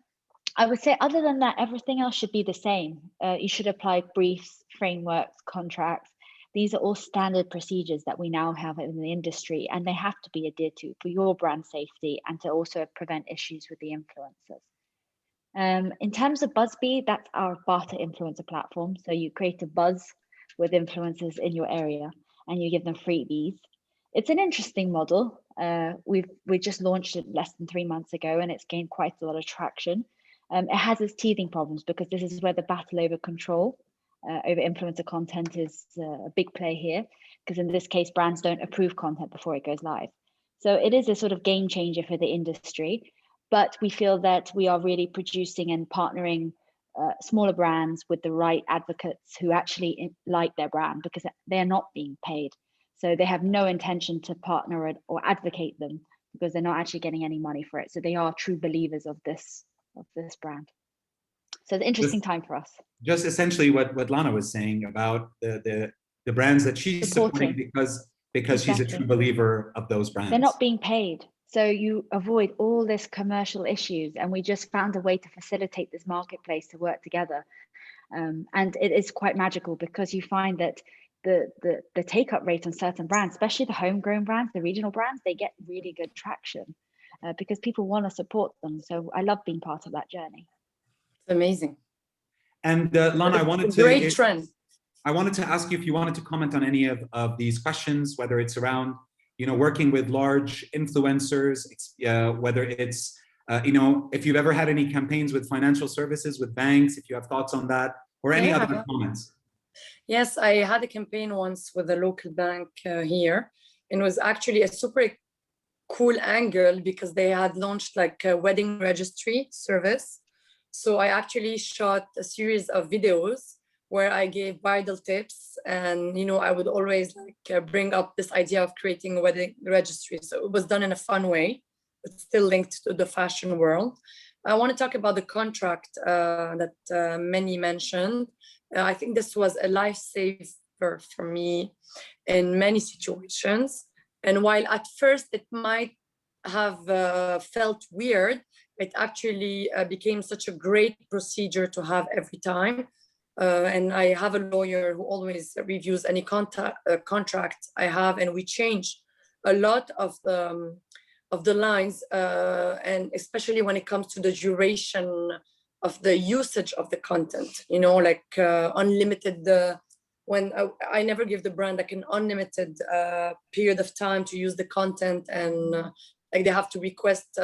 I would say other than that, everything else should be the same. You should apply briefs, frameworks, contracts. These are all standard procedures that we now have in the industry, and they have to be adhered to for your brand safety and to also prevent issues with the influencers. In terms of BuzzBee, that's our barter influencer platform. So you create a buzz with influencers in your area and you give them freebies. It's an interesting model. We just launched it less than 3 months ago and it's gained quite a lot of traction. It has its teething problems because this is where the battle over control over influencer content is a big play here, because in this case, brands don't approve content before it goes live. So it is a sort of game changer for the industry, but we feel that we are really producing and partnering smaller brands with the right advocates who actually like their brand, because they're not being paid. So they have no intention to partner or advocate them because they're not actually getting any money for it. So they are true believers of this brand. So it's an interesting time for us. Just essentially what Lana was saying about the brands that she's supporting because exactly. She's a true believer of those brands. They're not being paid. So you avoid all this commercial issues, and we just found a way to facilitate this marketplace to work together. And it is quite magical because you find that the take-up rate on certain brands, especially the homegrown brands, the regional brands, they get really good traction because people want to support them. So I love being part of that journey. Amazing. And Lana, I wanted to ask you if you wanted to comment on any of these questions, whether it's around, working with large influencers, whether it's, if you've ever had any campaigns with financial services, with banks, if you have thoughts on that, or any other comments. Yes, I had a campaign once with a local bank here, and it was actually a super cool angle because they had launched like a wedding registry service. So I actually shot a series of videos where I gave vital tips, and I would always bring up this idea of creating a wedding registry. So it was done in a fun way, but still linked to the fashion world. I want to talk about the contract that many mentioned. I think this was a lifesaver for me in many situations. And while at first it might have felt weird, it actually became such a great procedure to have every time. And I have a lawyer who always reviews any contract I have, and we change a lot of the lines, and especially when it comes to the duration of the usage of the content, unlimited. When I never give the brand like an unlimited period of time to use the content, and they have to request.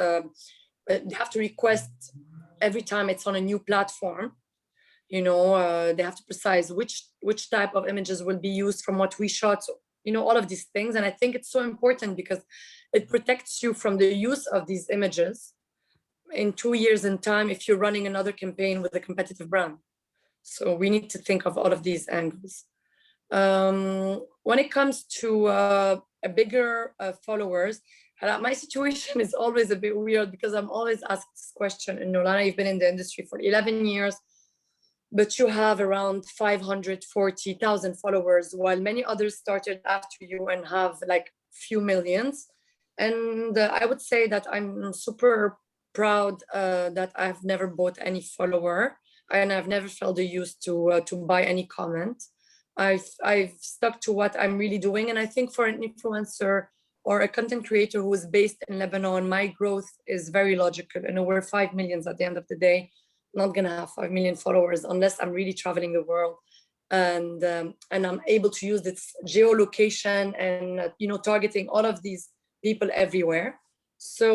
They have to request every time it's on a new platform. They have to precise which type of images will be used from what we shot. So, all of these things. And I think it's so important because it protects you from the use of these images in 2 years in time if you're running another campaign with a competitive brand. So we need to think of all of these angles. When it comes to a bigger followers, my situation is always a bit weird because I'm always asked this question. And Lana, you've been in the industry for 11 years, but you have around 540,000 followers, while many others started after you and have like few millions. And I would say that I'm super proud that I've never bought any follower, and I've never felt the use to buy any comment. I've stuck to what I'm really doing. And I think for an influencer or a content creator who is based in Lebanon, my growth is very logical. And we're 5 million at the end of the day. I'm not gonna have 5 million followers unless I'm really traveling the world, and I'm able to use this geolocation and targeting all of these people everywhere. So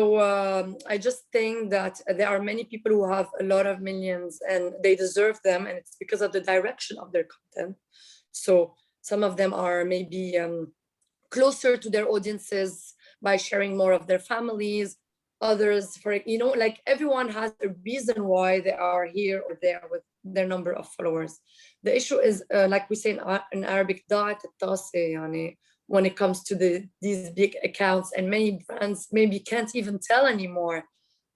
I just think that there are many people who have a lot of millions and they deserve them, and it's because of the direction of their content. So some of them are maybe closer to their audiences by sharing more of their families. Others, like everyone has a reason why they are here or there with their number of followers. The issue is, like we say in Arabic, when it comes to these big accounts, and many brands maybe can't even tell anymore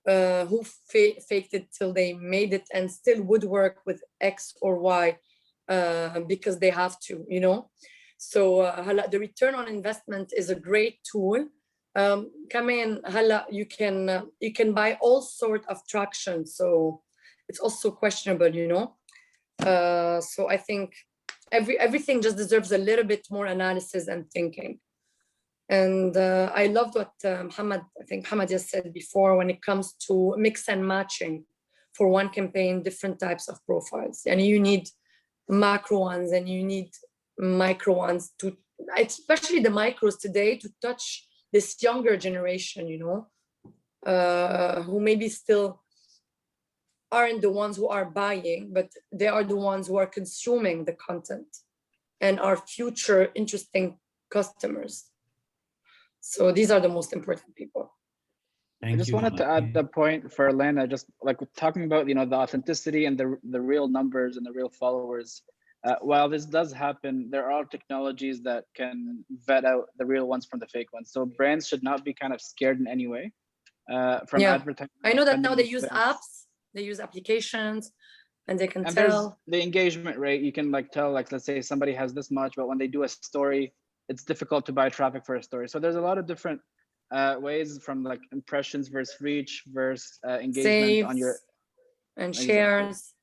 who faked it till they made it and still would work with X or Y because they have to, So the return on investment is a great tool. You can buy all sort of traction, so it's also questionable, So I think everything just deserves a little bit more analysis and thinking. And I loved what Mohamad just said before when it comes to mix and matching for one campaign, different types of profiles. And you need macro ones and you need micro ones to, especially the micros today, to touch this younger generation, who maybe still aren't the ones who are buying, but they are the ones who are consuming the content and are future interesting customers. So these are the most important people. I just wanted to add a point for Lana, just like talking about, you know, the authenticity and the real numbers and the real followers. While this does happen, there are technologies that can vet out the real ones from the fake ones. So brands should not be kind of scared in any way from advertising. I know that now they use apps, they use applications, and they can and tell. The engagement rate, you can like tell, like, let's say somebody has this much, but when they do a story, it's difficult to buy traffic for a story. So there's a lot of different ways, from like impressions versus reach versus engagement on your and shares.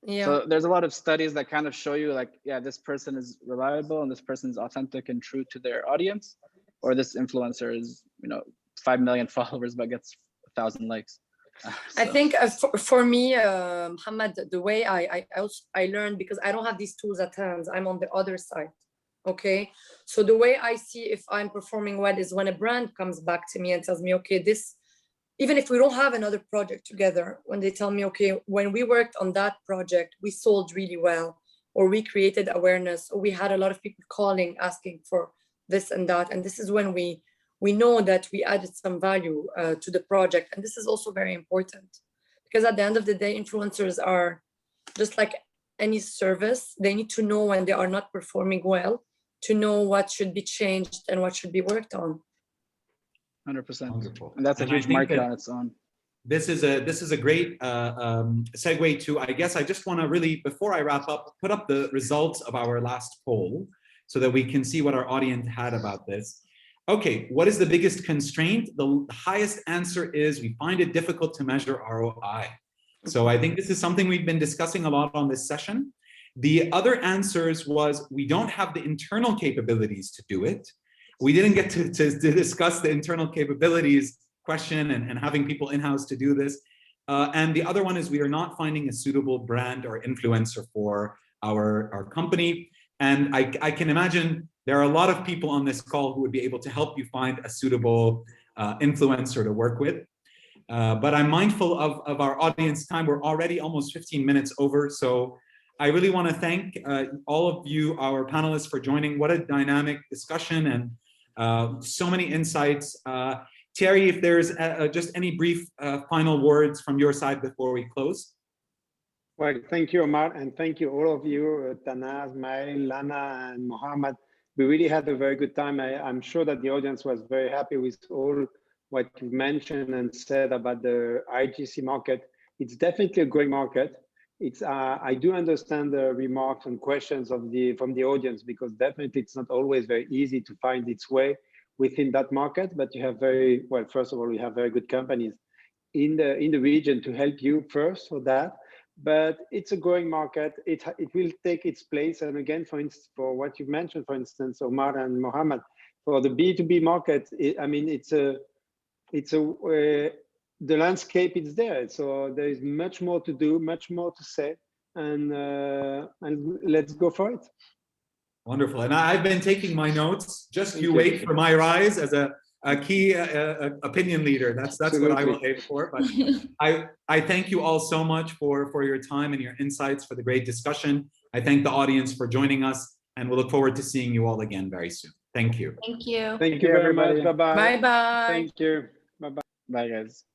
Yeah. So there's a lot of studies that kind of show you like, yeah, this person is reliable and this person is authentic and true to their audience, or this influencer is, you know, 5 million followers but gets 1,000 likes. I think for me, Mohamad, the way I learned, because I don't have these tools at hand, I'm on the other side. Okay, so the way I see if I'm performing well is when a brand comes back to me and tells me, okay, this, even if we don't have another project together, when they tell me, okay, when we worked on that project, we sold really well, or we created awareness, or we had a lot of people calling, asking for this and that. And this is when we know that we added some value to the project. And this is also very important, because at the end of the day, influencers are just like any service. They need to know when they are not performing well, to know what should be changed and what should be worked on. 100%. Wonderful. And that's a huge market on its own. This is a great segue to, I guess I just want to really, before I wrap up, put up the results of our last poll so that we can see what our audience had about this. Okay, what is the biggest constraint? The highest answer is we find it difficult to measure ROI. So I think this is something we've been discussing a lot on this session. The other answers was we don't have the internal capabilities to do it. We didn't get to discuss the internal capabilities question and having people in-house to do this. And the other one is we are not finding a suitable brand or influencer for our company. And I can imagine there are a lot of people on this call who would be able to help you find a suitable influencer to work with. But I'm mindful of our audience time. We're already almost 15 minutes over. So I really want to thank all of you, our panelists, for joining. What a dynamic discussion and so many insights. Thierry, if there's just any brief final words from your side before we close. Well, thank you, Omar, and thank you all of you, Tanaz, Mailet, Lana, and Mohamad. We really had a very good time. I'm sure that the audience was very happy with all what you mentioned and said about the IGC market. It's definitely a growing market. It's I do understand the remarks and questions from the audience, because definitely it's not always very easy to find its way within that market. But you have first of all, you have very good companies in the region to help you first for that. But it's a growing market. It will take its place. And again, for instance, for what you mentioned, for instance, Omar and Mohamad, for the B2B market, the landscape is there. So there is much more to do, much more to say, and let's go for it. Wonderful. And I've been taking my notes. Just you wait for my rise as a key opinion leader. That's what I will aim for. But I thank you all so much for your time and your insights, for the great discussion. I thank the audience for joining us, and we'll look forward to seeing you all again very soon. Thank you. Thank you. Thank you very much. Bye-bye. Bye-bye. Thank you. Bye-bye. Bye, guys.